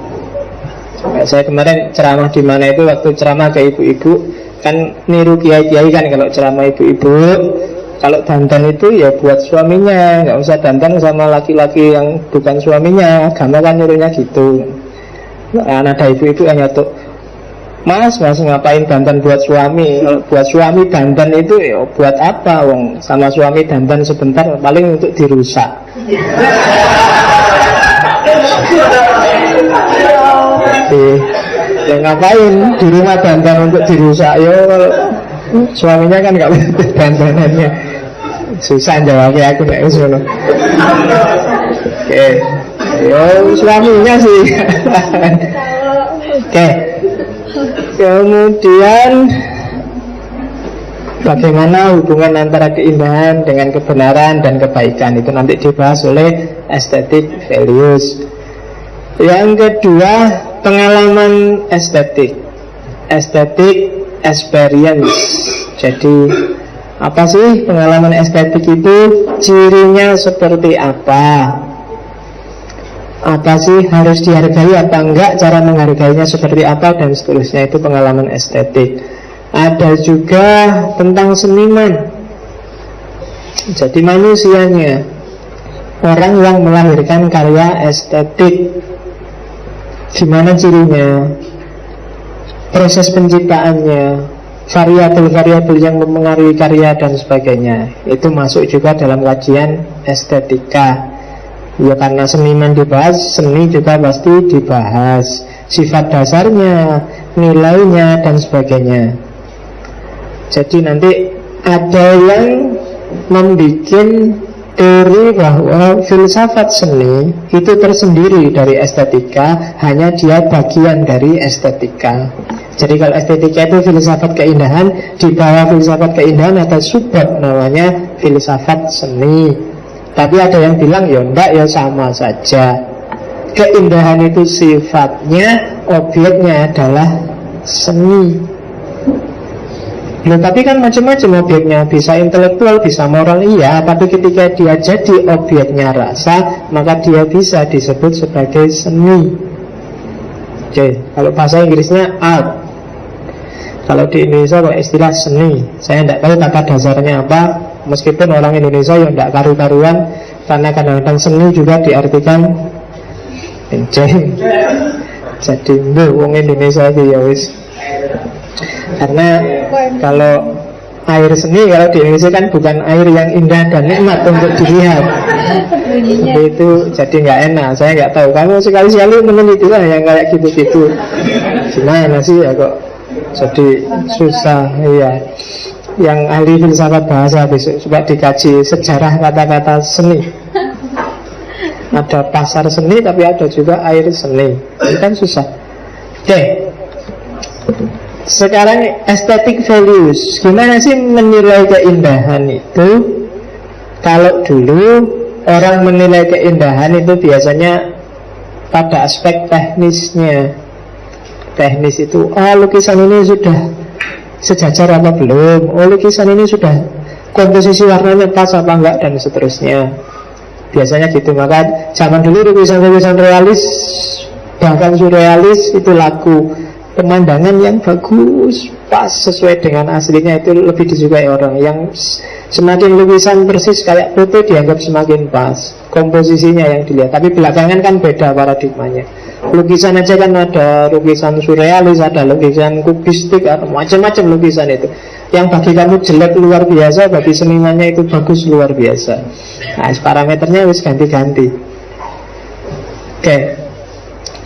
Saya kemarin ceramah di mana itu, waktu ceramah ke ibu-ibu kan niru kiai-kiai kan, kalau ceramah ibu-ibu kalau dandan itu ya buat suaminya, nggak usah dandan sama laki-laki yang bukan suaminya. Agama kan nyuruhnya gitu. Nah, ada ibu-ibu yang nyatuk, Mas ngapain dandan buat suami? Kalau buat suami dandan itu ya buat apa? Wong sama suami dandan sebentar paling untuk dirusak. Ya ngapain di rumah dandan untuk dirusak? Yo kalau suaminya kan nggak butuh dandanannya. Susah jawabnya aku nek usul. Oke, yo suaminya sih. Oke. Kemudian bagaimana hubungan antara keindahan dengan kebenaran dan kebaikan, itu nanti dibahas oleh aesthetic values. Yang kedua, pengalaman estetik, aesthetic experience. Jadi apa sih pengalaman estetik itu? Cirinya seperti apa? Apa sih harus dihargai apa enggak, cara menghargainya seperti apa, dan seterusnya. Itu pengalaman estetik. Ada juga tentang seniman. Jadi manusianya, orang yang melahirkan karya estetik, gimana cirinya, proses penciptaannya, variabel-variabel yang mempengaruhi karya dan sebagainya. Itu masuk juga dalam kajian estetika. Ya karena seniman dibahas, seni juga pasti dibahas, sifat dasarnya, nilainya dan sebagainya. Jadi nanti ada yang membuat teori bahwa filsafat seni itu tersendiri dari estetika, hanya dia bagian dari estetika. Jadi kalau estetika itu filsafat keindahan, di bawah filsafat keindahan ada subbab namanya filsafat seni. Tapi ada yang bilang ya enggak, ya sama saja. Keindahan itu sifatnya, objeknya adalah seni. Loh, tapi kan macam-macam objeknya, bisa intelektual, bisa moral, iya. Tapi ketika dia jadi objeknya rasa, maka dia bisa disebut sebagai seni. Oke, kalau bahasa Inggrisnya art. Kalau di Indonesia kalau istilah seni, saya tidak tahu kata dasarnya apa. Meskipun orang Indonesia yang tidak karu-karuan, karena kadang-kadang seni juga diartikan enceng. Jadi wong Indonesia itu ya wis. Karena kalau air seni, kalau di Indonesia kan bukan air yang indah dan nikmat untuk dilihat. Itu jadi nggak enak. Saya nggak tahu. Kamu sekali-sekali meneliti lah yang kayak gitu-gitu. Gimana sih ya kok jadi susah, iya. Yang ahli filsafat bahasa besok coba dikaji sejarah kata-kata seni. Ada pasar seni tapi ada juga air seni. Itu kan susah. Oke. Sekarang aesthetic values. Gimana sih menilai keindahan itu? Kalau dulu orang menilai keindahan itu biasanya pada aspek teknisnya. Teknis itu, lukisan ini sudah sejajar apa belum, lukisan ini sudah komposisi warnanya pas apa enggak, dan seterusnya. Biasanya gitu. Maka zaman dulu lukisan-lukisan realis, bahkan surrealis itu laku. Pemandangan yang bagus, pas sesuai dengan aslinya, itu lebih disukai orang. Yang semakin lukisan persis kayak foto dianggap semakin pas, komposisinya yang dilihat. Tapi belakangan kan beda paradigmanya. Lukisan aja kan ada lukisan surrealis, ada lukisan kubistik, ada macam-macam lukisan itu. Yang bagi kamu jelek luar biasa, bagi senimannya itu bagus luar biasa. Nah, parameternya wis ganti-ganti. Oke.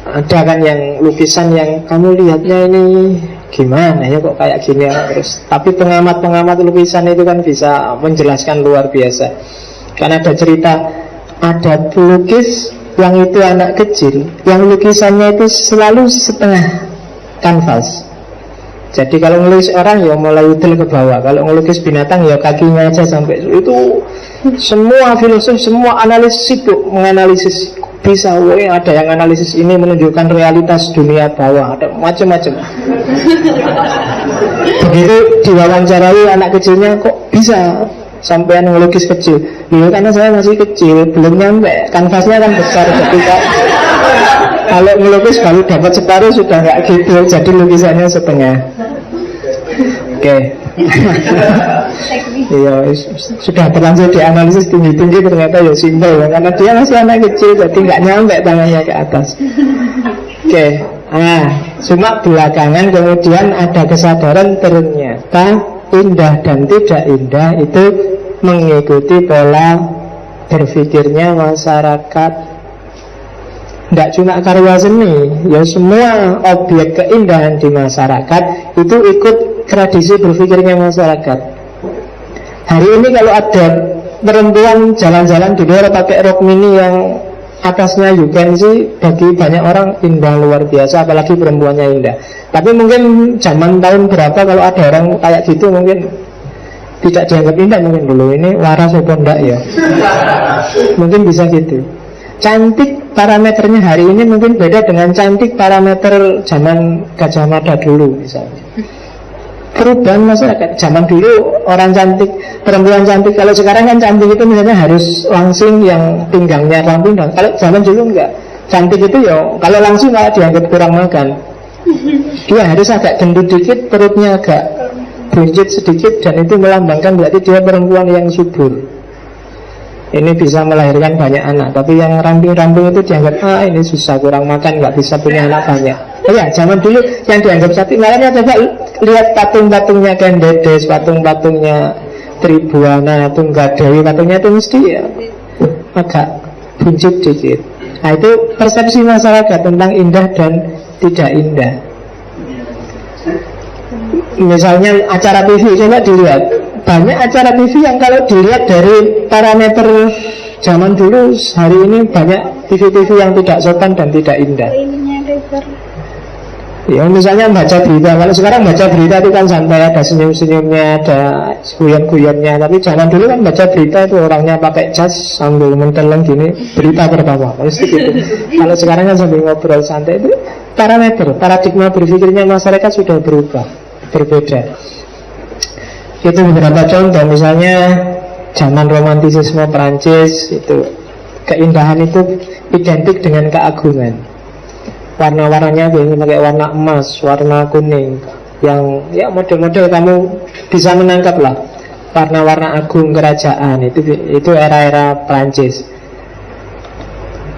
Ada kan yang lukisan yang kamu lihatnya ini gimana ya kok kayak gini ya, terus. Tapi pengamat-pengamat lukisan itu kan bisa menjelaskan luar biasa. Karena ada cerita, ada pelukis yang itu anak kecil, yang lukisannya itu selalu setengah kanvas. Jadi kalau ngelukis orang ya mulai udel ke bawah, kalau ngelukis binatang ya kakinya aja sampai itu. Semua filosof, semua analis sibuk menganalisis. Bisa, ada yang analisis ini menunjukkan realitas dunia bawah, ada macam-macam. Begitu diwawancarai anak kecilnya, kok bisa sampean ngelukis kecil? Ya karena saya masih kecil, belum nyampe, kanvasnya kan besar. Jadi kalau ngelukis baru dapat separuh sudah nggak gitu, jadi lukisannya setengah. Oke. Iya, sudah terlanjur dianalisis tinggi-tinggi, ternyata ya simpel ya, karena dia masih anak kecil, jadi nggak nyampe tangannya ke atas. Oke. Nah, cuma belakangan kemudian ada kesadaran ternyata indah dan tidak indah itu mengikuti pola berpikirnya masyarakat. Tidak cuma karya seni, ya semua objek keindahan di masyarakat itu ikut tradisi berpikirnya masyarakat. Hari ini kalau ada perempuan jalan-jalan di luar pakai rok mini yang atasnya you can see, bagi banyak orang indah luar biasa, apalagi perempuannya indah. Tapi mungkin zaman tahun berapa kalau ada orang kayak gitu mungkin tidak dianggap indah, mungkin dulu ini waras atau enggak ya. Mungkin bisa gitu. Cantik parameternya hari ini mungkin beda dengan cantik parameter zaman Gajah Mada dulu misalnya. Perubahan masyarakat. Zaman dulu orang cantik, perempuan cantik. Kalau sekarang kan cantik itu misalnya harus langsing yang pinggangnya ramping. Kalau zaman dulu enggak. Cantik itu ya kalau langsing malah dianggap kurang makan. Dia harus agak gendut dikit, perutnya agak buncit sedikit, dan itu melambangkan berarti dia perempuan yang subur. Ini bisa melahirkan banyak anak. Tapi yang ramping-ramping itu dianggap ini susah, kurang makan, nggak bisa punya anak banyak. Oh ya, zaman dulu yang dianggap cantik, makanya coba lihat patung-patungnya Kendedes, patung-patungnya Tribuana, Tunggadewi, patungnya itu mesti ya agak buncit dikit. Nah itu persepsi masyarakat tentang indah dan tidak indah. Misalnya acara TV, coba dilihat. Banyak acara TV yang kalau dilihat dari parameter zaman dulu, hari ini banyak TV-TV yang tidak sopan dan tidak indah. Ya misalnya baca berita, kalau sekarang baca berita itu kan santai, ada senyum-senyumnya, ada guyon-guyonnya. Tapi zaman dulu kan baca berita itu orangnya pakai jas sambil menteleng gini, berita pertama pasti gitu. Kalau sekarang kan sambil ngobrol santai, itu paradigma berpikirnya masyarakat sudah berubah, berbeda. Itu beberapa contoh, misalnya zaman romantisisme Perancis itu keindahan itu identik dengan keagungan. Warna-warnanya biasanya pakai warna emas, warna kuning, yang ya model-model kamu bisa menangkap lah. Warna-warna agung kerajaan itu era-era Perancis.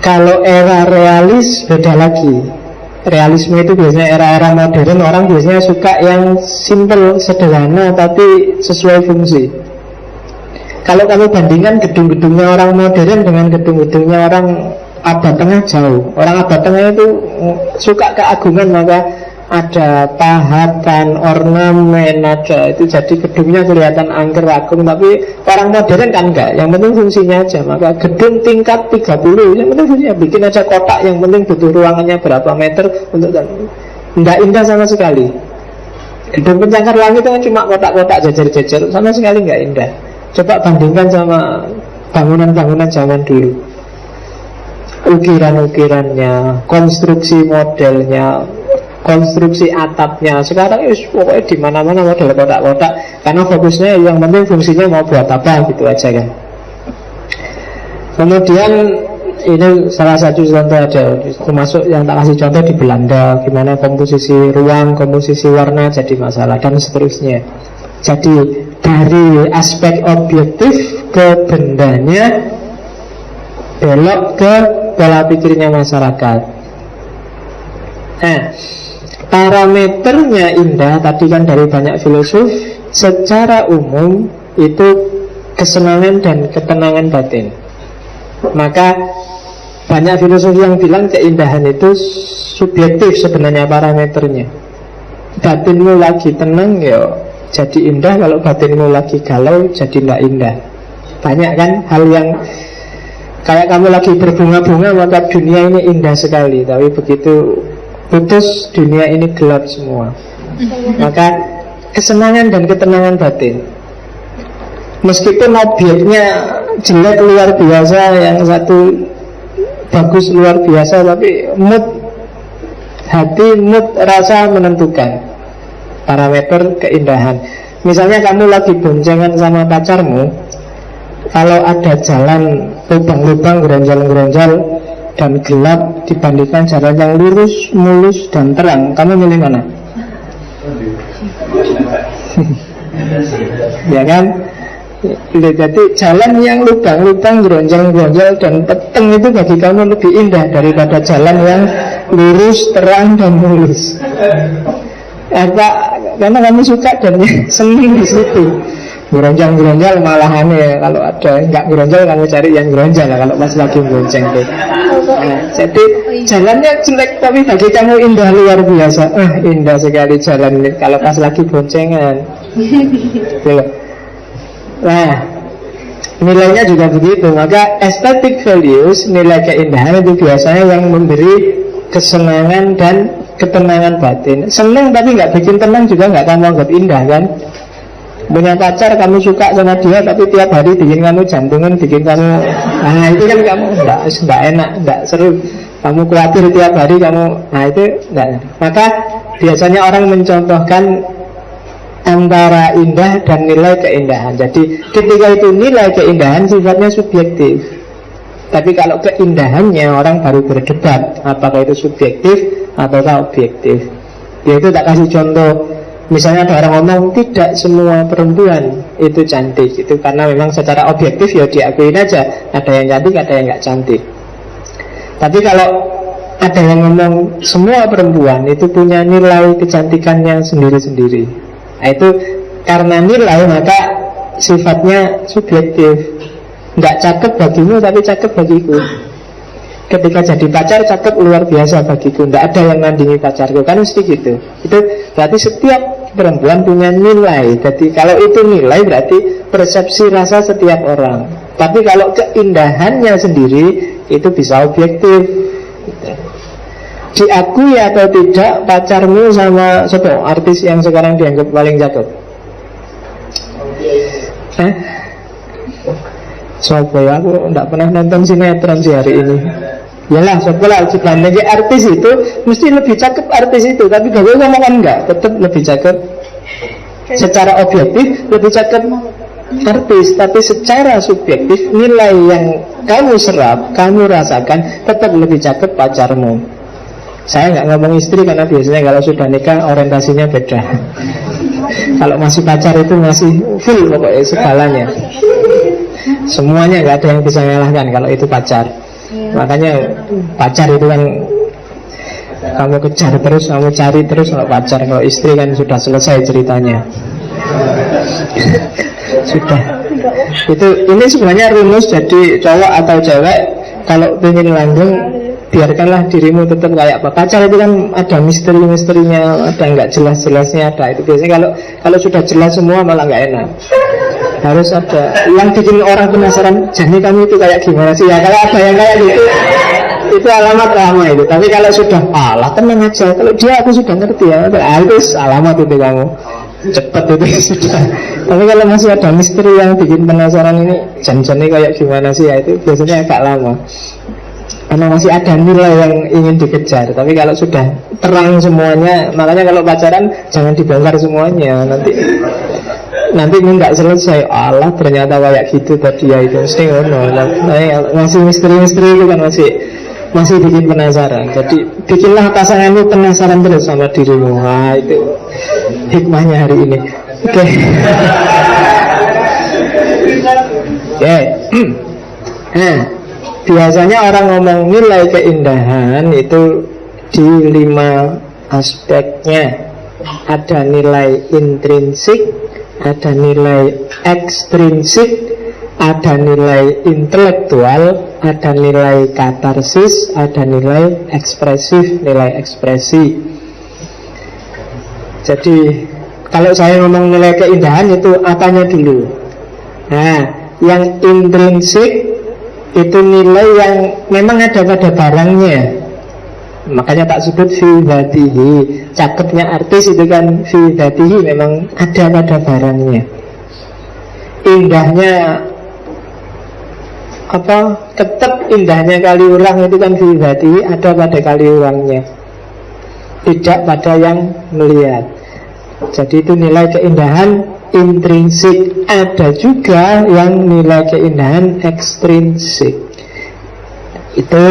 Kalau era realis beda lagi. Realisme itu biasanya era-era modern, orang biasanya suka yang simple, sederhana tapi sesuai fungsi. Kalau kamu bandingkan gedung-gedungnya orang modern dengan gedung-gedungnya orang abad tengah, jauh. Orang abad tengah itu suka keagungan, maka ada pahatan, ornamen, ada itu jadi gedungnya kelihatan angker agung. Tapi orang modern kan enggak, yang penting fungsinya aja. Maka gedung tingkat 30, yang penting fungsinya, bikin aja kotak, yang penting butuh ruangannya berapa meter untuk enggak indah sama sekali. Gedung pencakar langit itu kan cuma kotak-kotak jajar-jajar, sama sekali enggak indah. Coba bandingkan sama bangunan-bangunan zaman dulu. Ukiran-ukirannya, konstruksi modelnya, konstruksi atapnya. Sekarang pokoknya di mana-mana model kotak-kotak, karena fokusnya yang penting fungsinya mau buat apa gitu aja kan. Kemudian ini salah satu contoh aja, termasuk yang tak kasih contoh di Belanda, gimana komposisi ruang, komposisi warna jadi masalah dan seterusnya. Jadi dari aspek objektif ke bendanya belok ke pola pikirnya masyarakat. Nah, parameternya indah tadi kan dari banyak filosof, secara umum itu kesenangan dan ketenangan batin. Maka banyak filosof yang bilang keindahan itu subjektif sebenarnya parameternya. Batinmu lagi tenang ya jadi indah, kalau batinmu lagi galau jadi tidak indah. Banyak kan hal yang kayak kamu lagi berbunga-bunga maka dunia ini indah sekali, tapi begitu putus dunia ini gelap semua. Maka kesenangan dan ketenangan batin, meskipun objeknya jelek luar biasa, yang satu bagus luar biasa, tapi mood hati, mood rasa menentukan parameter keindahan. Misalnya kamu lagi boncengan sama pacarmu, Kalau ada jalan lubang-lubang, geronjal-geronjal dan gelap dibandingkan jalan yang lurus, mulus dan terang, kamu milih mana? Ya kan? Jadi jalan yang lubang-lubang, geronjal-geronjal dan peteng itu bagi kamu lebih indah daripada jalan yang lurus, terang dan mulus. Apa? Karena kamu suka dan senang di situ. Geronjal-geronjal malahan ya. Kalau ada nggak geronjal, kamu cari yang geronjal kalau pas lagi bonceng tuh. Nah, jadi jalannya jelek tapi bagi kamu indah luar biasa. Indah sekali jalan ini kalau pas lagi boncengan. Gitu. Nah, nilainya juga begitu. Maka aesthetic values, nilai keindahan itu biasanya yang memberi kesenangan dan ketenangan batin. Senang tapi nggak bikin tenang juga nggak kamu anggap indah kan? Punya pacar kamu suka sama dia tapi tiap hari bikin kamu jantungan, bikin kamu, nah itu kan kamu nggak enak, nggak seru. Kamu khawatir tiap hari kamu, nah itu nggak. Maka biasanya orang mencontohkan antara indah dan nilai keindahan. Jadi ketika itu nilai keindahan sifatnya subjektif. Tapi kalau keindahannya orang baru berdebat apakah itu subjektif ataukah objektif. Yaitu tak kasih contoh. Misalnya ada orang ngomong tidak semua perempuan itu cantik. Itu karena memang secara objektif ya diakuin aja. Ada yang cantik, ada yang nggak cantik. Tapi kalau ada yang ngomong semua perempuan itu punya nilai kecantikannya sendiri-sendiri. Nah, itu karena nilai maka sifatnya subjektif. Nggak cakep bagimu tapi cakep bagiku. Ketika jadi pacar cakep luar biasa bagiku, nggak ada yang nandingi pacarku, kan mesti gitu. Itu berarti setiap perempuan punya nilai. Jadi kalau itu nilai berarti persepsi rasa setiap orang. Tapi kalau keindahannya sendiri itu bisa objektif. Diakui atau tidak pacarmu sama artis yang sekarang dianggap paling cakep? Sopo ya, aku tidak pernah nonton sinetron sih hari ini. Yalah, sopo lah dibandingin artis itu mesti lebih cakep artis itu, tapi gak boleh ngomong enggak, tetap lebih cakep. Secara objektif lebih cakep artis, tapi secara subjektif nilai yang kamu serap, kamu rasakan tetap lebih cakep pacarmu. Saya nggak ngomong istri karena biasanya kalau sudah nikah orientasinya beda. Kalau masih pacar itu masih full pokoknya segalanya. Semuanya nggak ada yang bisa mengalahkan kalau itu pacar. Makanya pacar itu kan kamu kejar terus, kamu cari terus kalau pacar. Kalau istri kan sudah selesai ceritanya. Sudah. Ini sebenarnya rumus. Jadi cowok atau cewek kalau ingin langgeng, biarkanlah dirimu tetap kayak apa. Pacar itu kan ada misteri-misterinya, ada nggak jelas-jelasnya, ada itu. Biasanya kalau sudah jelas semua malah nggak enak. Harus ada yang bikin orang penasaran, jadi kamu itu kayak gimana sih ya. Kalau ada yang kayak gitu, itu alamat lama itu. Tapi kalau sudah, alah tenang aja, kalau dia aku sudah ngerti ya, itu alamat itu kamu cepet itu sudah. Tapi kalau masih ada misteri yang bikin penasaran ini, janjinya kayak gimana sih ya, itu biasanya agak lama. Karena masih ada nilai yang ingin dikejar. Tapi kalau sudah terang semuanya, makanya kalau pacaran jangan dibongkar semuanya. Nanti nggak selesai. Allah ternyata kayak gitu tadi ya, itu mesti ngono. Masih misteri-misteri itu kan masih bikin penasaran. Jadi bikinlah pasanganmu penasaran terus sama dirimu. Nah, itu hikmahnya hari ini. Oke. Oke. Nah, biasanya orang ngomong nilai keindahan itu di 5 aspeknya. Ada nilai intrinsik, ada nilai ekstrinsik, ada nilai intelektual, ada nilai katarsis, ada nilai ekspresif, nilai ekspresi. Jadi kalau saya ngomong nilai keindahan itu apanya dulu? Nah, yang intrinsik itu nilai yang memang ada pada barangnya. Makanya tak sebut fi dzatihi. Cakepnya artis itu kan fi dzatihi, memang ada pada barangnya. Indahnya tetap indahnya Kaliurang itu kan fi dzatihi, ada pada Kaliurangnya, tidak pada yang melihat. Jadi itu nilai keindahan intrinsik. Ada juga yang nilai keindahan ekstrinsik. Itu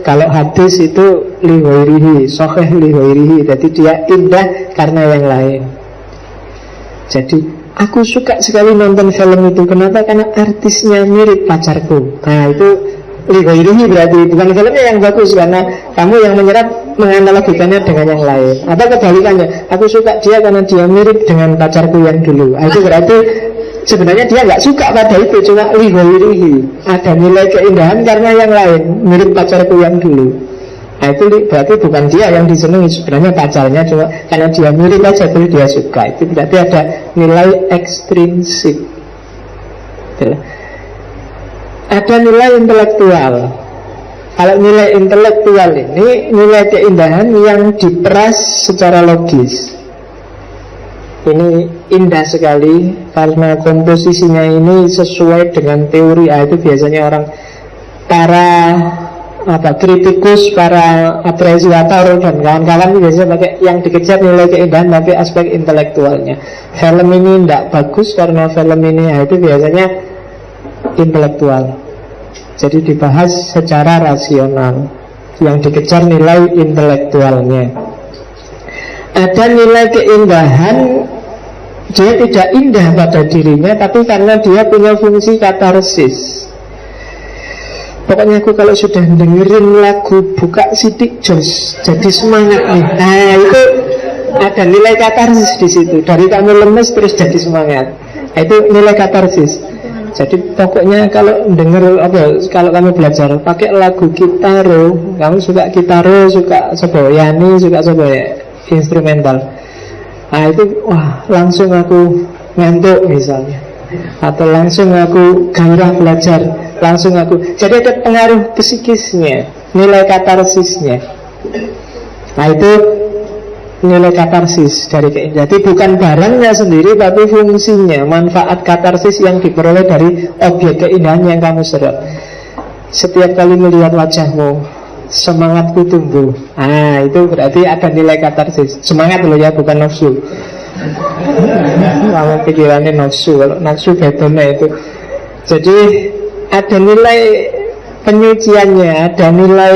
kalau hadis itu liwairihi, sahih liwairihi. Jadi dia indah karena yang lain. Jadi aku suka sekali nonton film itu. Kenapa? Karena artisnya mirip pacarku. Nah itu liwairihi, berarti bukan filmnya yang bagus, karena kamu yang menyerap menganalogikannya dengan yang lain. Atau kebalikannya, aku suka dia karena dia mirip dengan pacarku yang dulu. Nah, itu berarti sebenarnya dia nggak suka pada itu, cuma liwairihi, ada nilai keindahan karena yang lain, mirip pacarku yang dulu. Nah itu berarti bukan dia yang disenangi, sebenarnya pacarnya, cuma karena dia mirip aja jadi dia suka. Itu berarti ada nilai ekstrinsik. Ada nilai intelektual. Kalau nilai intelektual ini nilai keindahan yang diperas secara logis. Ini indah sekali karena komposisinya ini sesuai dengan teori. Itu biasanya orang para kritikus, para apresiator dan kawan-kawan biasanya pakai, yang dikejar nilai keindahan pakai aspek intelektualnya. Film ini tidak bagus karena film ini, itu biasanya intelektual. Jadi dibahas secara rasional, yang dikejar nilai intelektualnya. Ada nilai keindahan, dia tidak indah pada dirinya, tapi karena dia punya fungsi katarsis. Pokoknya aku kalau sudah dengerin lagu Buka Sidik Jos, jadi semangat nih. Nah itu ada nilai katarsis di situ. Dari kamu lemes terus jadi semangat. Nah, itu nilai katarsis. Jadi pokoknya kalau denger kalau kamu belajar pakai lagu Kitaro, kamu suka Kitaro, suka Seboyani, suka instrumental. Nah itu langsung aku ngantuk misalnya, atau langsung aku gairah belajar, langsung aku. Jadi ada pengaruh psikisnya, nilai katarsisnya. Nah itu nilai katarsis dari keindahan. Jadi bukan barangnya sendiri, tapi fungsinya, manfaat katarsis yang diperoleh dari objek keindahan yang kamu serap. Setiap kali melihat wajahmu, semangatku tumbuh. Ah, itu berarti ada nilai katarsis. Semangat loh ya, bukan nafsu. Kamu pikirannya nafsu, kalau nafsu betulnya itu. Jadi ada nilai penyuciannya, ada nilai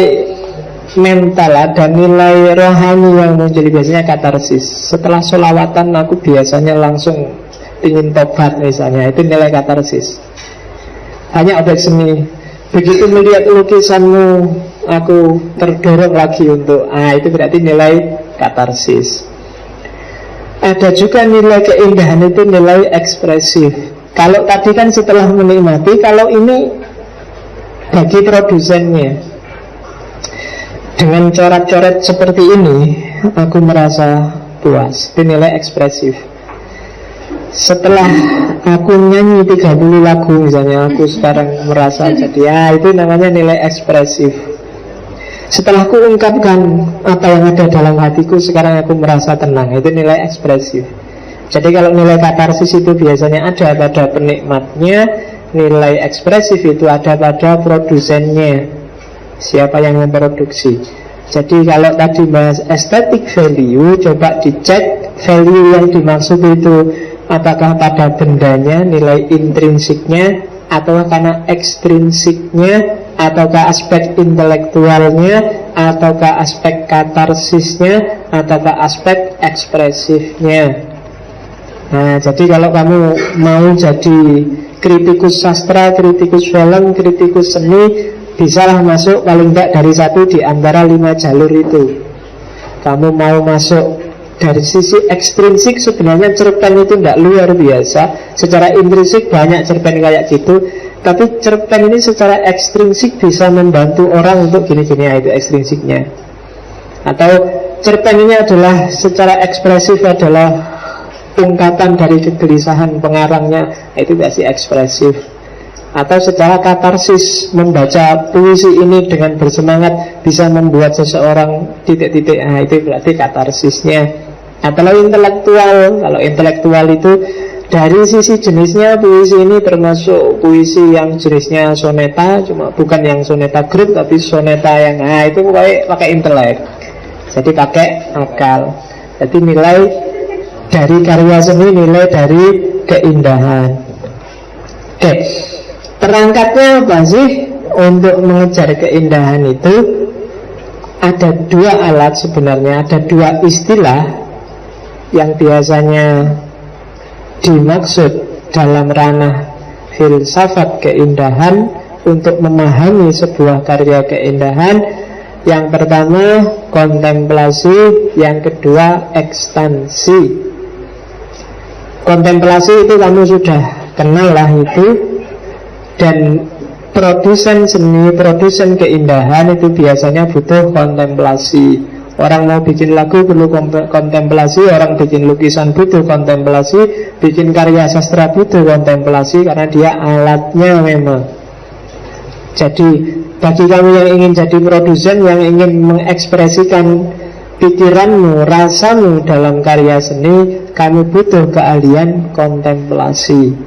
mental, ada nilai rohani yang muncul, biasanya katarsis. Setelah sholawatan aku biasanya langsung ingin tobat misalnya, itu nilai katarsis. Hanya objek seni. Begitu melihat lukisanmu, aku terdorong lagi untuk, itu berarti nilai katarsis. Ada juga nilai keindahan, itu nilai ekspresif. Kalau tadi kan setelah menikmati, kalau ini bagi produsennya, dengan coret-coret seperti ini aku merasa puas. Itu nilai ekspresif. Setelah aku nyanyi 30 lagu misalnya, aku sekarang merasa jadi, itu namanya nilai ekspresif. Setelah aku ungkapkan apa yang ada dalam hatiku, sekarang aku merasa tenang. Itu nilai ekspresif. Jadi kalau nilai katarsis itu biasanya ada pada penikmatnya, nilai ekspresif itu ada pada produsennya, siapa yang memproduksi. Jadi kalau tadi bahas aesthetic value, coba dicek value yang dimaksud itu apakah pada bendanya, nilai intrinsiknya, atau karena ekstrinsiknya, ataukah aspek intelektualnya, ataukah aspek katarsisnya, ataukah aspek ekspresifnya. Nah, jadi kalau kamu mau jadi kritikus sastra, kritikus film, kritikus seni, bisalah masuk paling tidak dari satu di antara 5 jalur itu. Kamu mau masuk dari sisi ekstrinsik, sebenarnya cerpen itu tidak luar biasa. Secara intrinsik banyak cerpen kayak gitu, tapi cerpen ini secara ekstrinsik bisa membantu orang untuk gini-gini, itu ekstrinsiknya. Atau cerpen ini adalah secara ekspresif adalah ungkapan dari kegelisahan pengarangnya, itu pasti ekspresif. Atau secara katarsis, membaca puisi ini dengan bersemangat bisa membuat seseorang titik-titik, itu berarti katarsisnya. Atau kalau intelektual itu dari sisi jenisnya, puisi ini termasuk puisi yang jenisnya soneta, cuma bukan yang soneta grup, tapi soneta yang itu pakai intelek. Jadi pakai akal. Jadi nilai dari karya seni, nilai dari keindahan. Oke, perangkatnya apa sih untuk mengejar keindahan itu? Ada dua alat sebenarnya, ada dua istilah yang biasanya dimaksud dalam ranah filsafat keindahan untuk memahami sebuah karya keindahan. Yang pertama kontemplasi, yang kedua ekstansi. Kontemplasi itu kamu sudah kenal lah itu. Dan produsen seni, produsen keindahan itu biasanya butuh kontemplasi. Orang mau bikin lagu perlu kontemplasi, orang bikin lukisan butuh kontemplasi, bikin karya sastra butuh kontemplasi, karena dia alatnya memang. Jadi bagi kamu yang ingin jadi produsen, yang ingin mengekspresikan pikiranmu, rasamu dalam karya seni, kamu butuh keahlian kontemplasi.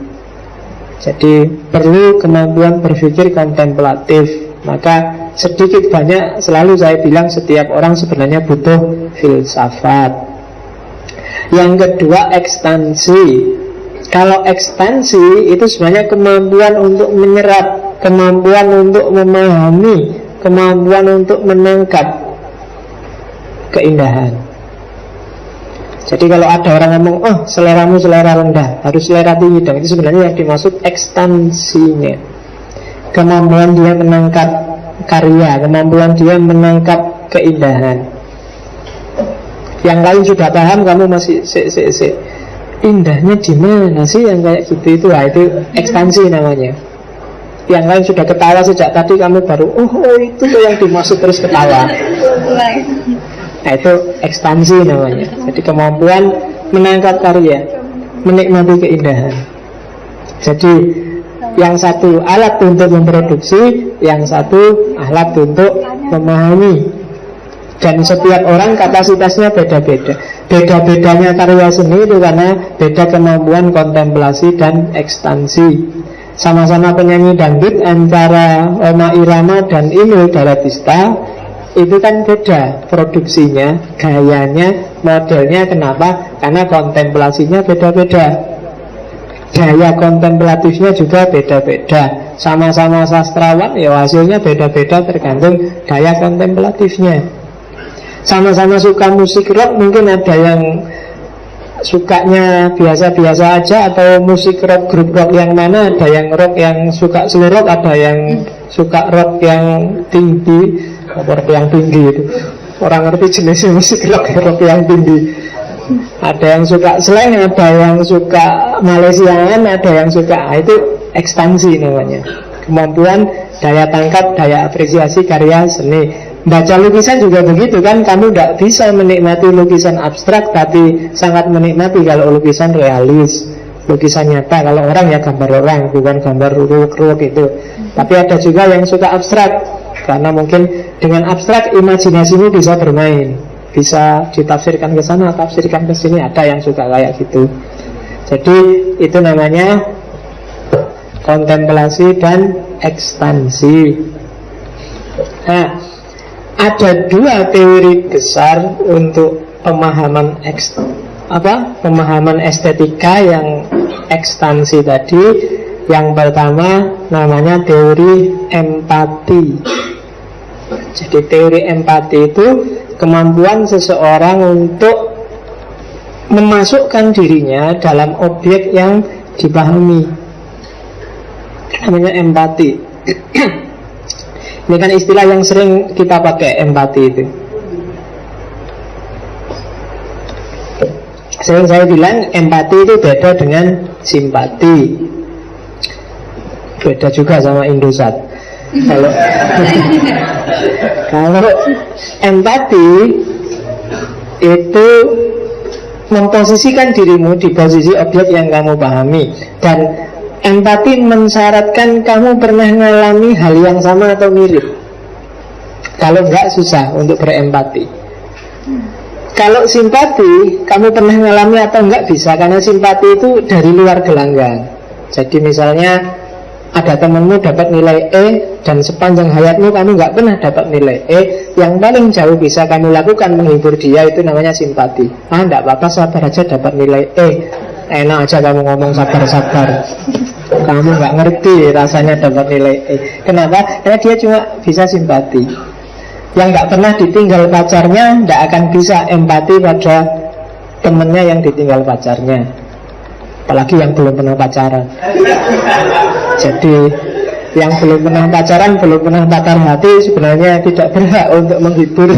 Jadi perlu kemampuan berpikir kontemplatif. Maka sedikit banyak selalu saya bilang setiap orang sebenarnya butuh filsafat. Yang kedua ekstansi. Kalau ekstansi itu sebenarnya kemampuan untuk menyerap, kemampuan untuk memahami, kemampuan untuk menangkap keindahan. Jadi kalau ada orang ngomong, oh seleramu selera rendah, harus selera tinggi dong, itu sebenarnya yang dimaksud ekstansinya. Kemampuan dia menangkap karya, kemampuan dia menangkap keindahan. Yang lain sudah paham, kamu masih indahnya di mana sih yang kayak gitu itu, itu ekstansi namanya. Yang lain sudah ketawa sejak tadi, kamu baru oh itu yang dimaksud, terus ketawa. Nah itu ekstansi namanya. Jadi kemampuan menangkap karya, menikmati keindahan. Jadi yang satu alat untuk memproduksi, yang satu alat untuk memahami. Dan setiap orang kapasitasnya beda-beda. Beda-bedanya karya seni itu karena beda kemampuan kontemplasi dan ekstansi. Sama-sama penyanyi dangdut antara Rhoma Irama dan Inul Daratista, itu kan beda produksinya, gayanya, modelnya. Kenapa? Karena kontemplasinya beda-beda. Gaya kontemplatifnya juga beda-beda. Sama-sama sastrawan, ya hasilnya beda-beda tergantung gaya kontemplatifnya. Sama-sama suka musik rock, mungkin ada yang sukanya biasa-biasa aja, atau musik rock, grup rock yang mana. Ada yang rock yang suka slow rock, ada yang suka rock yang tinggi. Rock yang tinggi itu, orang ngerti jenis musik rock yang tinggi. Ada yang suka slang, ada yang suka Malaysiaan, ada yang suka, itu ekspansi namanya. Kemampuan daya tangkap, daya apresiasi karya seni. Baca lukisan juga begitu kan. Kamu tidak bisa menikmati lukisan abstrak, tapi sangat menikmati kalau lukisan realis, lukisan nyata. Kalau orang ya gambar orang, bukan gambar ruwek-ruwek itu. Tapi ada juga yang suka abstrak, karena mungkin dengan abstrak imajinasimu bisa bermain, bisa ditafsirkan ke sana, tafsirkan ke sini. Ada yang suka kayak gitu. Jadi itu namanya kontemplasi dan ekspansi. Nah, ada dua teori besar untuk pemahaman pemahaman estetika yang ekstansi tadi. Yang pertama namanya teori empati. Jadi teori empati itu kemampuan seseorang untuk memasukkan dirinya dalam objek yang dipahami. Namanya empati. Ini kan istilah yang sering kita pakai, empati itu. Sering saya bilang empati itu beda dengan simpati. Beda juga sama Indosat. Kalau empati itu memposisikan dirimu di posisi objek yang kamu pahami. Dan empati mensyaratkan kamu pernah mengalami hal yang sama atau mirip. Kalau enggak, susah untuk berempati. Kalau simpati, kamu pernah mengalami atau enggak bisa, karena simpati itu dari luar gelanggang. Jadi misalnya ada temanmu dapat nilai E, dan sepanjang hayatmu kamu nggak pernah dapat nilai E. Yang paling jauh bisa kamu lakukan menghibur dia, itu namanya simpati. Enggak apa-apa, sabar aja dapat nilai E. enak aja kamu ngomong sabar-sabar. Kamu nggak ngerti rasanya dapat nilai E. Kenapa? Karena dia cuma bisa simpati. Yang nggak pernah ditinggal pacarnya nggak akan bisa empati pada temennya yang ditinggal pacarnya. Apalagi yang belum pernah pacaran. Jadi yang belum pernah pacaran, belum pernah patah hati, sebenarnya tidak berhak untuk menghibur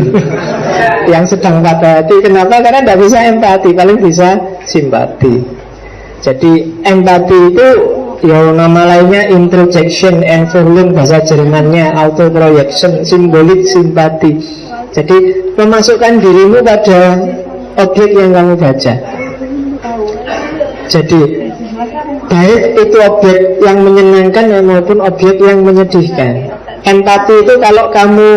yang sedang patah hati. Kenapa? Karena tidak bisa empati, paling bisa simpati. Jadi empati itu ya nama lainnya introjection and volume, bahasa Jermannya auto projection, simbolik simpati. Jadi memasukkan dirimu pada objek yang kamu baca. Jadi baik itu objek yang menyenangkan maupun objek yang menyedihkan. Empati itu kalau kamu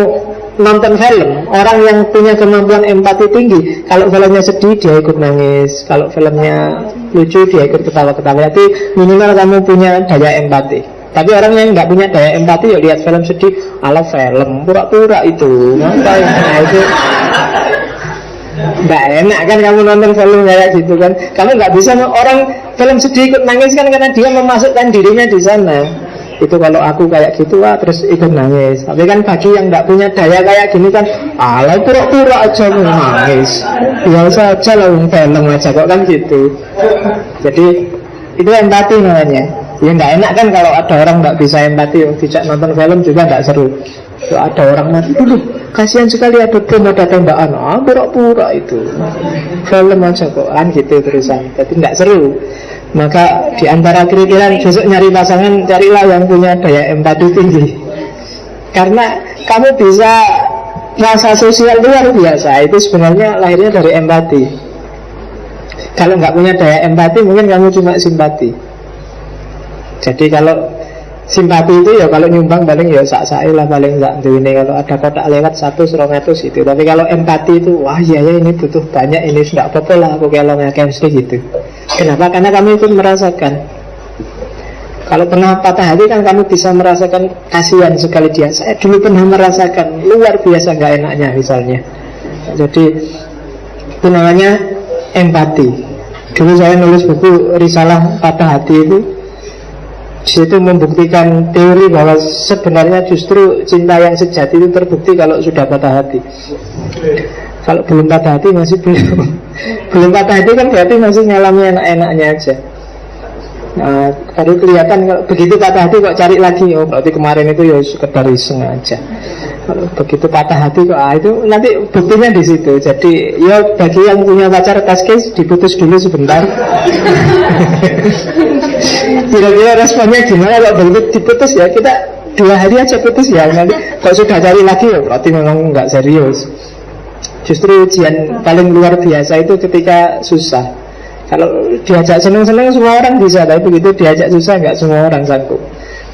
nonton film, orang yang punya kemampuan empati tinggi, kalau filmnya sedih dia ikut nangis, kalau filmnya lucu dia ikut ketawa-ketawa. Jadi minimal kamu punya daya empati. Tapi orang yang nggak punya daya empati, ya lihat film sedih, ala film pura-pura itu, ngapain? Nah itu nggak enak kan kamu nonton film kayak gitu kan. Kamu nggak bisa, orang film sedih ikut nangis kan karena dia memasukkan dirinya di sana. Itu kalau aku kayak gitu terus ikut nangis. Tapi kan bagi yang nggak punya daya kayak gini kan, ala pura-pura aja nangis, biasa aja lah film aja kok kan gitu. Jadi itu empati namanya. Ya nggak enak kan kalau ada orang nggak bisa empati, tidak nonton film juga nggak seru. Kalau ada orang mati dulu, kasihan sekali ada bom, ada tembakan, pura-pura itu film aja kok kan gitu terusan. Jadi nggak seru. Maka di antara kriteria besok nyari pasangan, carilah yang punya daya empati tinggi. Karena kamu bisa rasa sosial luar biasa, itu sebenarnya lahirnya dari empati. Kalau nggak punya daya empati, mungkin kamu cuma simpati. Jadi kalau simpati itu ya kalau nyumbang paling ya sak-sae lah, paling nggak ini kalau ada kotak lewat 100-200 itu. Tapi kalau empati itu wah iya ya ini butuh banyak, ini sudah apa-apa lah aku kalau ngakemsi gitu. Kenapa? Karena kamu ikut merasakan. Kalau pernah patah hati kan kamu bisa merasakan kasihan sekali dia. Saya dulu pernah merasakan luar biasa nggak enaknya misalnya. Jadi itu namanya empati. Dulu saya nulis buku Risalah Patah Hati itu. Di situ membuktikan teori bahwa sebenarnya justru cinta yang sejati itu terbukti kalau sudah patah hati. Kalau belum patah hati masih belum patah hati kan berarti masih ngalami enak-enaknya aja. Nah, baru kelihatan kalau begitu patah hati kok cari lagi, oh berarti kemarin itu ya sekedar iseng aja. Kalau begitu patah hati kok itu nanti buktinya di situ. Jadi ya bagi yang punya pacar test case diputus dulu sebentar. Kira-kira responnya gimana kalau begitu diputus ya kita 2 hari aja putus ya. Nanti kalau sudah cari lagi ya berarti memang nggak serius. Justru ujian paling luar biasa itu ketika susah. Kalau diajak seneng-seneng semua orang bisa, tapi begitu diajak susah nggak semua orang sanggup.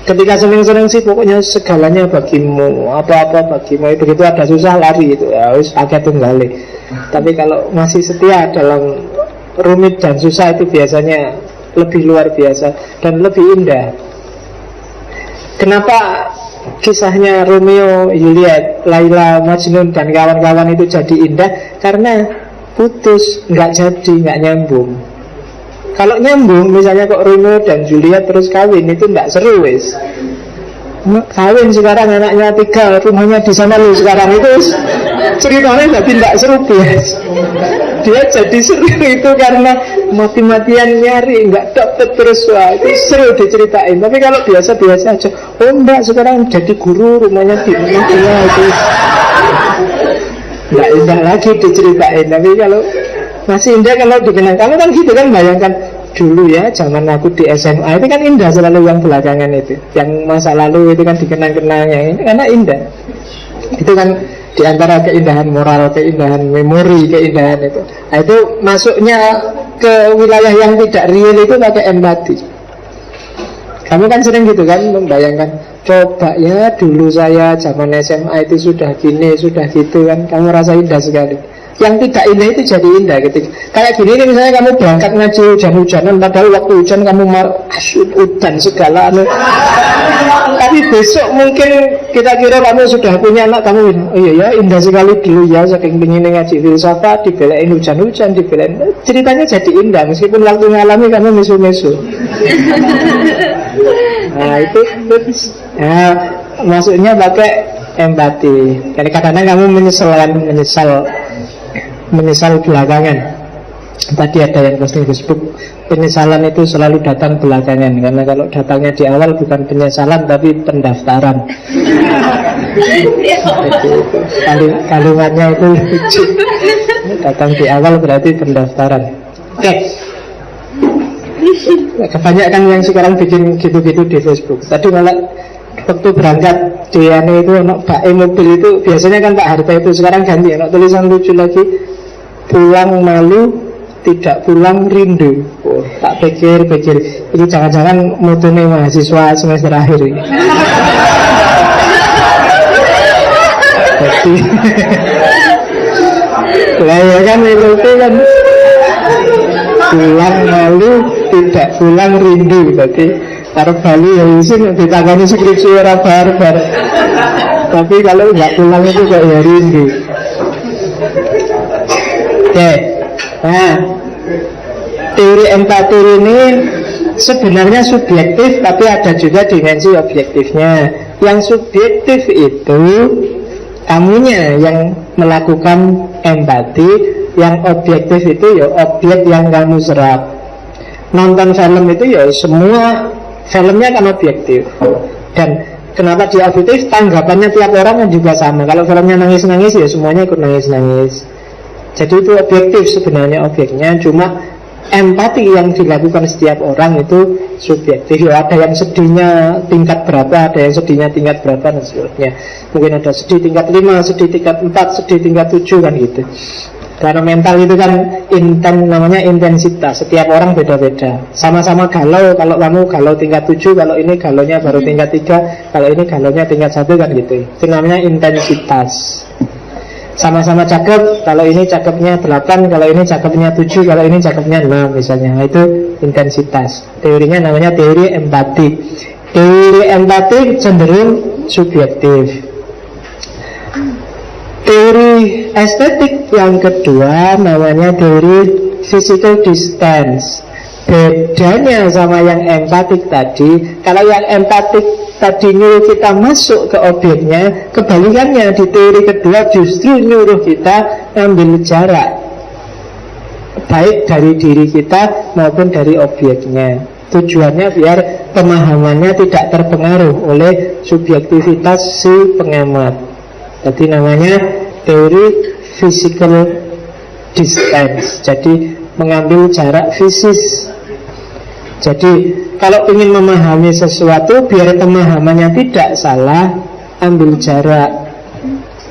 Ketika seneng-seneng sih pokoknya segalanya bagimu, apa-apa bagimu. Begitu ada susah lari itu ya harus agak tunggale. Tapi kalau masih setia dalam rumit dan susah itu biasanya lebih luar biasa dan lebih indah. Kenapa kisahnya Romeo, Juliet, Laila, Majnun dan kawan-kawan itu jadi indah? Karena putus, nggak jadi, nggak nyambung. Kalau nyambung, misalnya kok Romeo dan Juliet terus kawin, itu nggak seru wis. Kawin sekarang anaknya 3, rumahnya di sana lu sekarang itu ceritanya jadi nggak seru bias. Dia jadi seru itu karena mati-matian nyari, nggak dapet terus, wah itu seru diceritain. Tapi kalau biasa-biasa aja, oh enggak sekarang jadi guru, rumahnya di mana itu nggak indah lagi diceritain. Tapi kalau masih indah kalau dikenang. Kamu kan gitu kan, bayangkan dulu ya zaman aku di SMA itu kan indah selalu yang belakangan itu. Yang masa lalu itu kan dikenang-kenang, yang ini karena indah. Itu kan diantara keindahan moral, keindahan memori, keindahan itu. Nah, itu masuknya ke wilayah yang tidak real itu pakai empati. Kamu kan sering gitu kan membayangkan, coba ya dulu saya zaman SMA itu sudah gini, sudah gitu kan. Kamu rasa indah sekali. Yang tidak indah itu jadi indah gitu. Kayak gini nih, misalnya kamu berangkat ngaji hujan-hujanan, padahal waktu hujan kamu asyut udan segala tapi besok mungkin kita kira kamu sudah punya anak, kamu oh iya ya indah sekali dulu ya, saking pengen ngaji filsafat, dibelain hujan-hujan, dibelain, ceritanya jadi indah meskipun waktu ngalami kamu mesu-mesu. Nah itu nah, maksudnya pakai empati. Jadi kadang-kadang kamu menyesal belakangan. Tadi ada yang posting Facebook, penyesalan itu selalu datang belakangan. Karena kalau datangnya di awal bukan penyesalan tapi pendaftaran. Kalimatnya itu lucu. Datang di awal berarti pendaftaran. Oke. Kebanyakan yang sekarang bikin gitu-gitu di Facebook. Tadi malah waktu berangkat dia itu Pak mobil itu biasanya kan Pak Harta itu, sekarang ganti tulisan lucu lagi, pulang malu tidak pulang rindu. Oh, tak pikir ini jangan-jangan mutune mahasiswa semester akhir ini. Jadi lah ya kan itu kan pulang malu tidak pulang rindu. Jadi taruh Bali ya isin ditangani skripsi ora barbar. Tapi kalau nggak pulang itu kok ya rindu. Oke. Nah, teori empati ini sebenarnya subjektif, tapi ada juga dimensi objektifnya. Yang subjektif itu kamunya yang melakukan empati, yang objektif itu ya objek yang kamu serap. Nonton film itu ya semua filmnya kan objektif. Dan kenapa dia objektif? Tanggapannya tiap orang kan juga sama. Kalau filmnya nangis-nangis ya semuanya ikut nangis-nangis. Jadi itu objektif sebenarnya objeknya, cuma empati yang dilakukan setiap orang itu subjektif. Ya, ada yang sedihnya tingkat berapa, ada yang sedihnya tingkat berapa dan seterusnya. Mungkin ada sedih tingkat 5, sedih tingkat 4, sedih tingkat 7 kan gitu. Karena mental itu kan namanya intensitas. Setiap orang beda-beda. Sama-sama galau, kalau kamu galau tingkat 7, kalau ini galaunya baru tingkat 3, kalau ini galaunya tingkat 1 kan gitu. Itu namanya intensitas. Sama-sama cakep, kalau ini cakepnya 8, kalau ini cakepnya 7, kalau ini cakepnya 6 misalnya. Nah, itu intensitas. Teorinya namanya teori empati. Teori empati cenderung subjektif. Teori estetik yang kedua namanya teori physical distance. Bedanya sama yang empatik tadi, kalau yang empatik tadi nyuruh kita masuk ke objeknya, kebalikannya di teori kedua justru nyuruh kita ambil jarak, baik dari diri kita maupun dari objeknya. Tujuannya biar pemahamannya tidak terpengaruh oleh subjektivitas si pengamat. Jadi namanya teori physical distance. Jadi mengambil jarak fisis. Jadi kalau ingin memahami sesuatu biar pemahamannya tidak salah, ambil jarak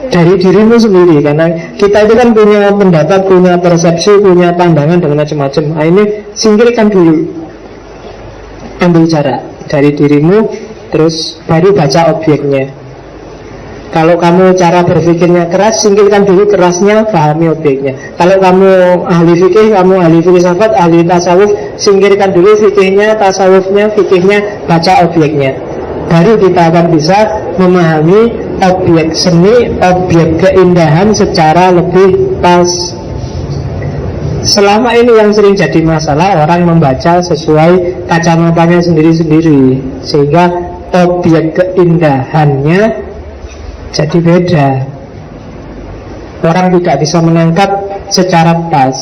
dari dirimu sendiri. Karena kita itu kan punya pendapat, punya persepsi, punya pandangan dan macam-macam. Nah, ini singkirkan dulu, ambil jarak dari dirimu, terus baru baca objeknya. Kalau kamu cara berpikirnya keras, singkirkan dulu kerasnya, pahami objeknya. Kalau kamu ahli fikih, kamu ahli filsafat, ahli tasawuf, singkirkan dulu fikihnya, tasawufnya, fikihnya, baca objeknya. Baru kita akan bisa memahami objek seni, objek keindahan secara lebih pas. Selama ini yang sering jadi masalah, orang membaca sesuai kacamatanya sendiri-sendiri, sehingga objek keindahannya jadi beda. Orang tidak bisa menangkap secara pas.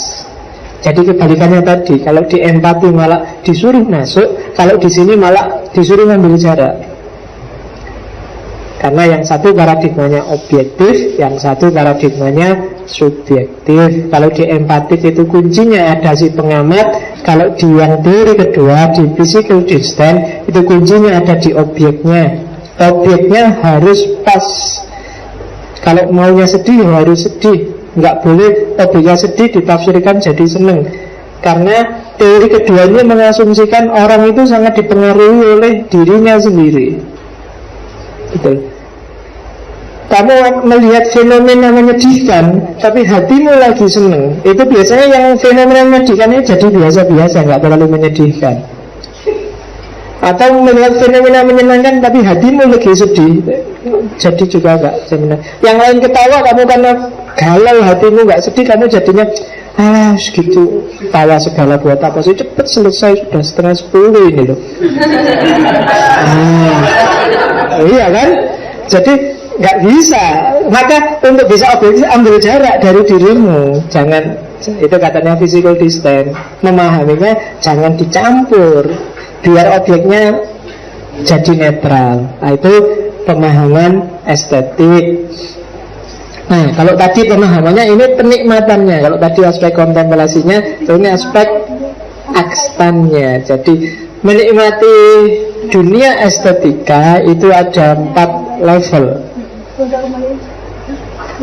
Jadi kebalikannya tadi, kalau di empati malah disuruh masuk, kalau di sini malah disuruh ngambil jarak. Karena yang satu paradigmanya objektif, yang satu paradigmanya subjektif. Kalau di empatik itu kuncinya ada si pengamat. Kalau di yang teori kedua, di physical distance, itu kuncinya ada di objeknya. Objeknya harus pas. Kalau maunya sedih harus sedih. Nggak boleh objeknya sedih ditafsirkan jadi seneng. Karena teori kedua ini mengasumsikan orang itu sangat dipengaruhi oleh dirinya sendiri. Betul. kamu melihat fenomena menyedihkan tapi hatimu lagi seneng, itu biasanya yang fenomena menyedihkan ini jadi biasa-biasa, nggak terlalu menyedihkan. Atau melihat fenomena menyenangkan tapi hatimu lagi sedih, jadi juga nggak senang. Yang lain ketawa, kamu karena galau hatimu nggak sedih, kamu jadinya segitu, tawa segala buat apa sih, cepet selesai, sudah 9:30 ini loh. Iya kan? Jadi nggak bisa. Maka untuk bisa objektif, ambil jarak dari dirimu. Jangan, itu katanya physical distance. Memahaminya jangan dicampur, biar objeknya jadi netral. Nah, itu pemahaman estetik. Nah, kalau tadi pemahamannya, ini penikmatannya. Kalau tadi aspek kontemplasinya, ini aspek akstannya. Jadi menikmati dunia estetika itu ada 4 level.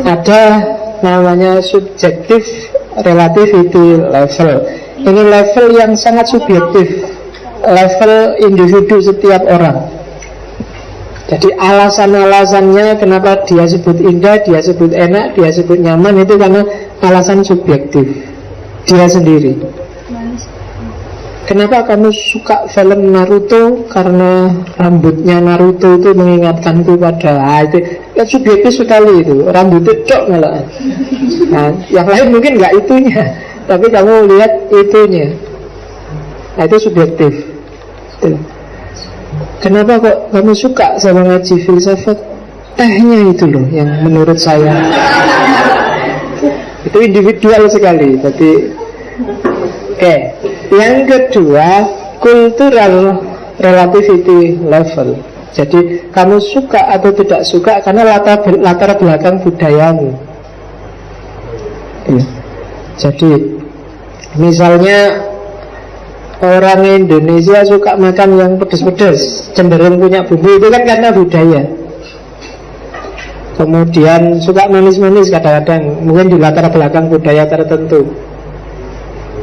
Ada namanya subjektif relativity level. Ini level yang sangat subjektif, level individu setiap orang. Jadi alasan-alasannya kenapa dia sebut indah, dia sebut enak, dia sebut nyaman, itu karena alasan subjektif dia sendiri. Kenapa kamu suka film Naruto? Karena rambutnya Naruto itu mengingatkanku pada itu kan subjektif sekali, itu rambutnya cok malah. Nah, yang lain mungkin nggak itunya, tapi kamu lihat itunya. Nah, itu subjektif. Kenapa kok kamu suka sama ngaji filsafat? Tehnya itu loh yang menurut saya itu individual sekali. Jadi oke. Yang kedua, cultural relativity level. Jadi kamu suka atau tidak suka karena latar belakang budayamu. Jadi misalnya orang Indonesia suka makan yang pedas-pedas, cenderung punya bumbu, itu kan karena budaya. Kemudian suka manis-manis kadang-kadang, mungkin di latar belakang budaya tertentu.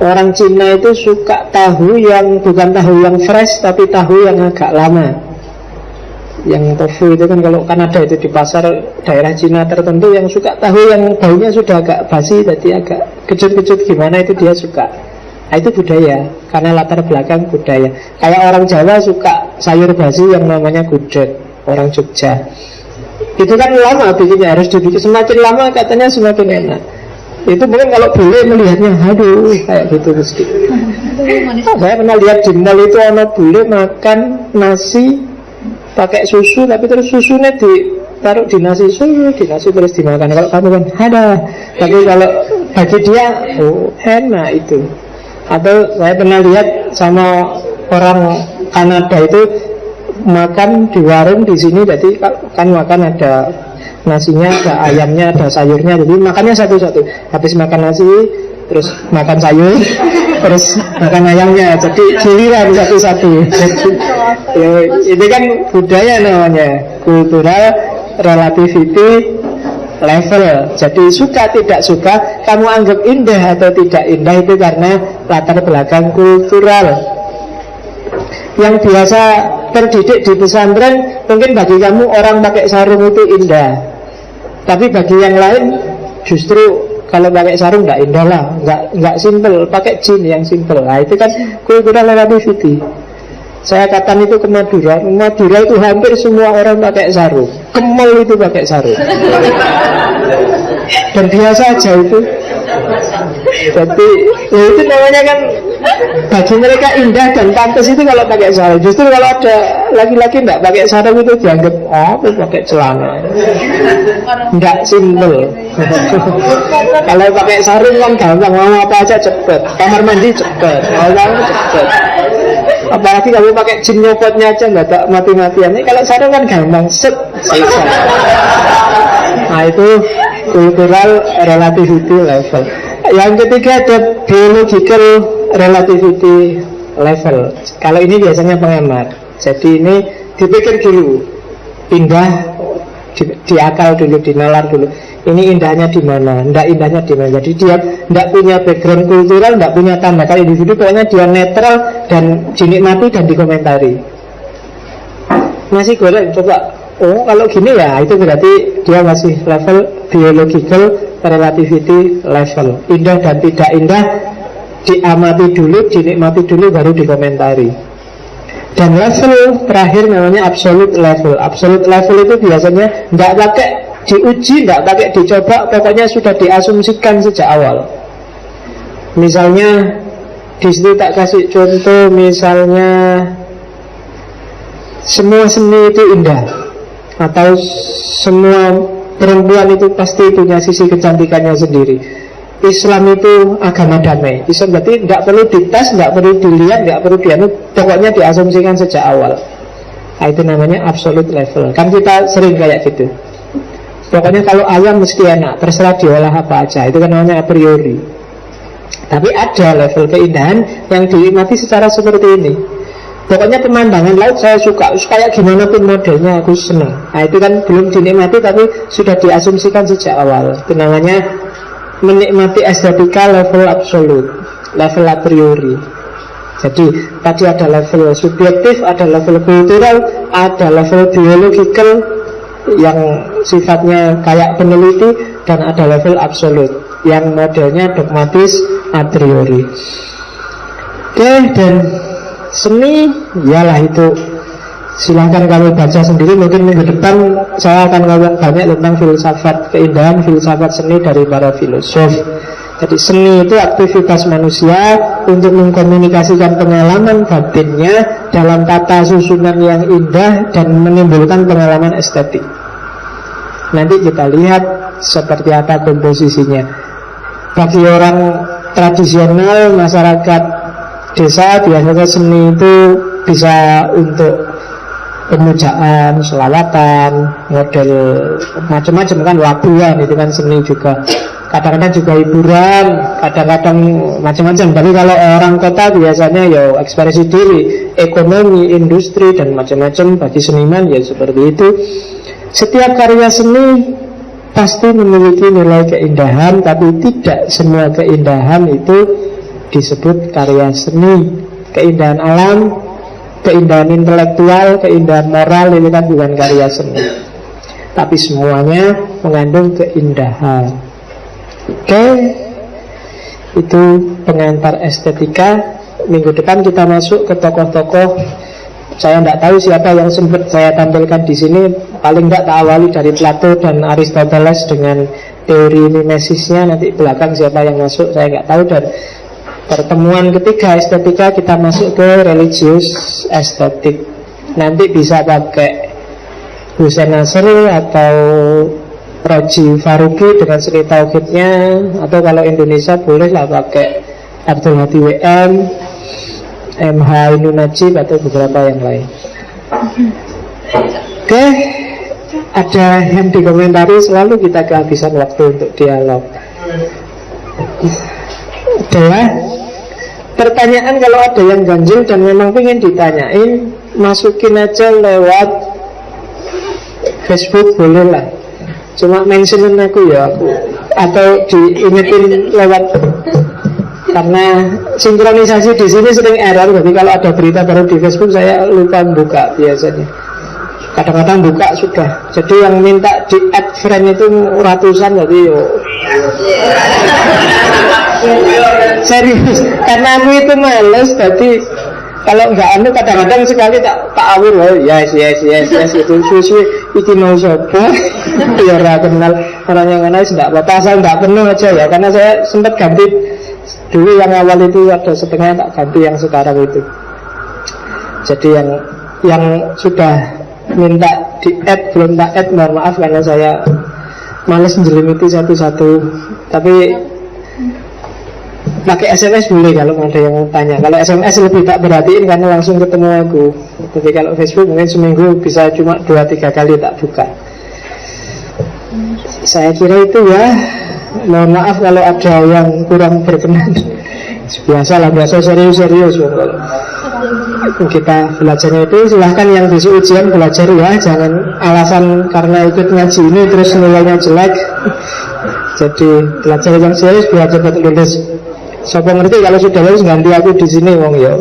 Orang Cina itu suka tahu yang bukan tahu yang fresh, tapi tahu yang agak lama. Yang tofu itu kan kalau Kanada itu di pasar daerah Cina tertentu, yang suka tahu yang baunya sudah agak basi, jadi agak kecut-kecut gimana, itu dia suka. Nah, itu budaya, karena latar belakang budaya. Kayak orang Jawa suka sayur basi yang namanya gudeg, orang Jogja. Itu kan lama bikinnya, harus dibikin semakin lama katanya semakin enak. Itu mungkin kalau boleh melihatnya, aduh kayak gitu mesti. Saya pernah lihat di mall itu anak bule makan nasi pakai susu, tapi terus susunya ditaruh di nasi terus dimakan. Kalau kamu kan ada, tapi kalau bagi dia enak itu. Atau saya pernah lihat sama orang Kanada itu makan di warung di sini, jadi kan makan ada nasinya, ada ayamnya, ada sayurnya, jadi makannya satu-satu. Habis makan nasi, terus makan sayur, terus makan ayamnya, jadi giliran satu-satu. Ya, ini kan budaya namanya, cultural relativity level. Jadi suka tidak suka, kamu anggap indah atau tidak indah, itu karena latar belakang kultural. Yang biasa terdidik di pesantren, mungkin bagi kamu orang pakai sarung itu indah, tapi bagi yang lain justru kalau pakai sarung nggak indah lah, nggak simple, pakai jin yang simple. Nah, itu kan cultural relativity. Saya katakan itu ke Madura itu hampir semua orang pakai sarung. Ke mall itu pakai sarung. Dan biasa aja itu. Jadi ya itu namanya kan bagi mereka indah dan pantas itu kalau pakai sarung. Justru kalau ada laki-laki enggak pakai sarung itu dianggap itu pakai celana. Enggak simple. Kalau pakai sarung kan gampang, mau apa aja cepet. Kamar mandi cepet, mau cepet. Apalagi kamu pakai jin nyopotnya aja nggak tak mati-matian. Ini kalau sarung kan gampang, selesai. Nah, itu cultural relativity level. Yang ketiga ada biological relativity level. Kalau ini biasanya pengamat. Jadi ini dipikir dulu, indah di akal dulu, dinalar dulu. Ini indahnya di mana? Ndak indahnya di mana? Jadi dia ndak punya background kultural, ndak punya tanda. Kalau individu pokoknya dia netral dan dinikmati dan dikomentari. Nasi goreng, coba oh kalau gini ya itu berarti dia masih level biological relativity level. Indah dan tidak indah diamati dulu, dinikmati dulu, baru dikomentari. Dan level terakhir namanya absolute level. Absolute level itu biasanya nggak pakai diuji, nggak pakai dicoba, pokoknya sudah diasumsikan sejak awal. Misalnya di sini tak kasih contoh, misalnya semua seni itu indah, atau semua perempuan itu pasti punya sisi kecantikannya sendiri. Islam itu agama damai. Islam berarti tidak perlu dites, tidak perlu dilihat, tidak perlu dianut, pokoknya diasumsikan sejak awal. Nah, itu namanya absolute level. Kan kita sering kayak gitu. Pokoknya kalau ayam mesti enak, terserah diolah apa aja. Itu kan namanya a priori. Tapi ada level keindahan yang dinikmati secara seperti ini. Pokoknya pemandangan laut saya suka, kayak gimana pun modelnya aku senang. Nah itu kan belum dinikmati tapi sudah diasumsikan sejak awal. Itu namanya menikmati estetika level absolut, level a priori. Jadi tadi ada level subjektif, ada level kultural, ada level biological yang sifatnya kayak peneliti, dan ada level absolut yang modelnya dogmatis a priori. Oke, dan seni, yalah itu silahkan kamu baca sendiri. Mungkin minggu depan saya akan ngomong banyak tentang filsafat keindahan, filsafat seni dari para filosof. Jadi seni itu aktivitas manusia untuk mengkomunikasikan pengalaman batinnya dalam tata susunan yang indah dan menimbulkan pengalaman estetik. Nanti kita lihat seperti apa komposisinya. Bagi orang tradisional, masyarakat desa, biasanya seni itu bisa untuk pemujaan, selawatan, model macam-macam kan, labuan itu kan seni juga. Kadang-kadang juga hiburan, kadang-kadang macam-macam. Tapi kalau orang kota biasanya ya ekspresi diri, ekonomi, industri dan macam-macam. Bagi seniman ya seperti itu. Setiap karya seni pasti memiliki nilai keindahan, tapi tidak semua keindahan itu disebut karya seni. Keindahan alam, keindahan intelektual, keindahan moral itu kan bukan karya seni. Tapi semuanya mengandung keindahan. Oke, itu pengantar estetika. Minggu depan kita masuk ke tokoh-tokoh. Saya tidak tahu siapa yang sempat saya tampilkan di sini. Paling tidak tak awali dari Plato dan Aristoteles dengan teori mimesisnya. Nanti belakang siapa yang masuk saya nggak tahu. Dan pertemuan ketiga estetika kita masuk ke religius estetik. Nanti bisa pakai Hussein Nasr atau Roji Faruqi dengan seni tauhidnya, atau kalau Indonesia bolehlah pakai Abdul Hadi WM, MH Ainun Najib atau beberapa yang lain. Oke, ada yang dikomentari, selalu kita kehabisan waktu untuk dialog. Adalah pertanyaan, kalau ada yang ganjil dan memang ingin ditanyain, masukin aja lewat Facebook boleh lah. Cuma mentionin aku ya, atau diingetin lewat, karena sinkronisasi di sini sering error. Jadi kalau ada berita baru di Facebook saya lupa buka biasanya. Kadang-kadang buka sudah. Jadi yang minta di add friend itu ratusan. Jadi serius, karena aku itu males. Jadi kalau nggak anu kadang-kadang sekali tak awur, oh yes itu susu iki mau sopo ya ora kenal orang yang kenal tidak apa-apa, asal nggak penuh aja ya. Karena saya sempat ganti dulu yang awal itu ada setengah, tak ganti yang sekarang itu. Jadi yang sudah minta di add belum tak add, mohon maaf karena saya males njelimiti satu-satu. Tapi pakai SMS boleh kalau ada yang tanya. Kalau SMS lebih tak perhatiin karena langsung ketemu aku. Tapi kalau Facebook mungkin seminggu bisa cuma 2-3 kali tak buka. Saya kira itu ya. Mohon maaf kalau ada yang kurang berkenan. Biasalah, biasa serius-serius. Kita belajarnya itu silahkan yang besok ujian belajar ya. Jangan alasan karena ikut ngaji ini terus nilainya jelek. Jadi belajar yang serius biar cepat lulus. Siapa ngerti kalau sudah lulus ganti aku di sini wong ya.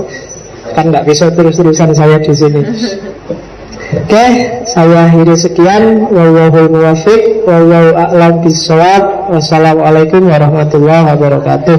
Kan nggak bisa terus-terusan saya di sini. Oke, saya akhiri sekian. Wallahul muwaffiq, wallahu a'lam bishawab. Wassalamualaikum warahmatullahi wabarakatuh.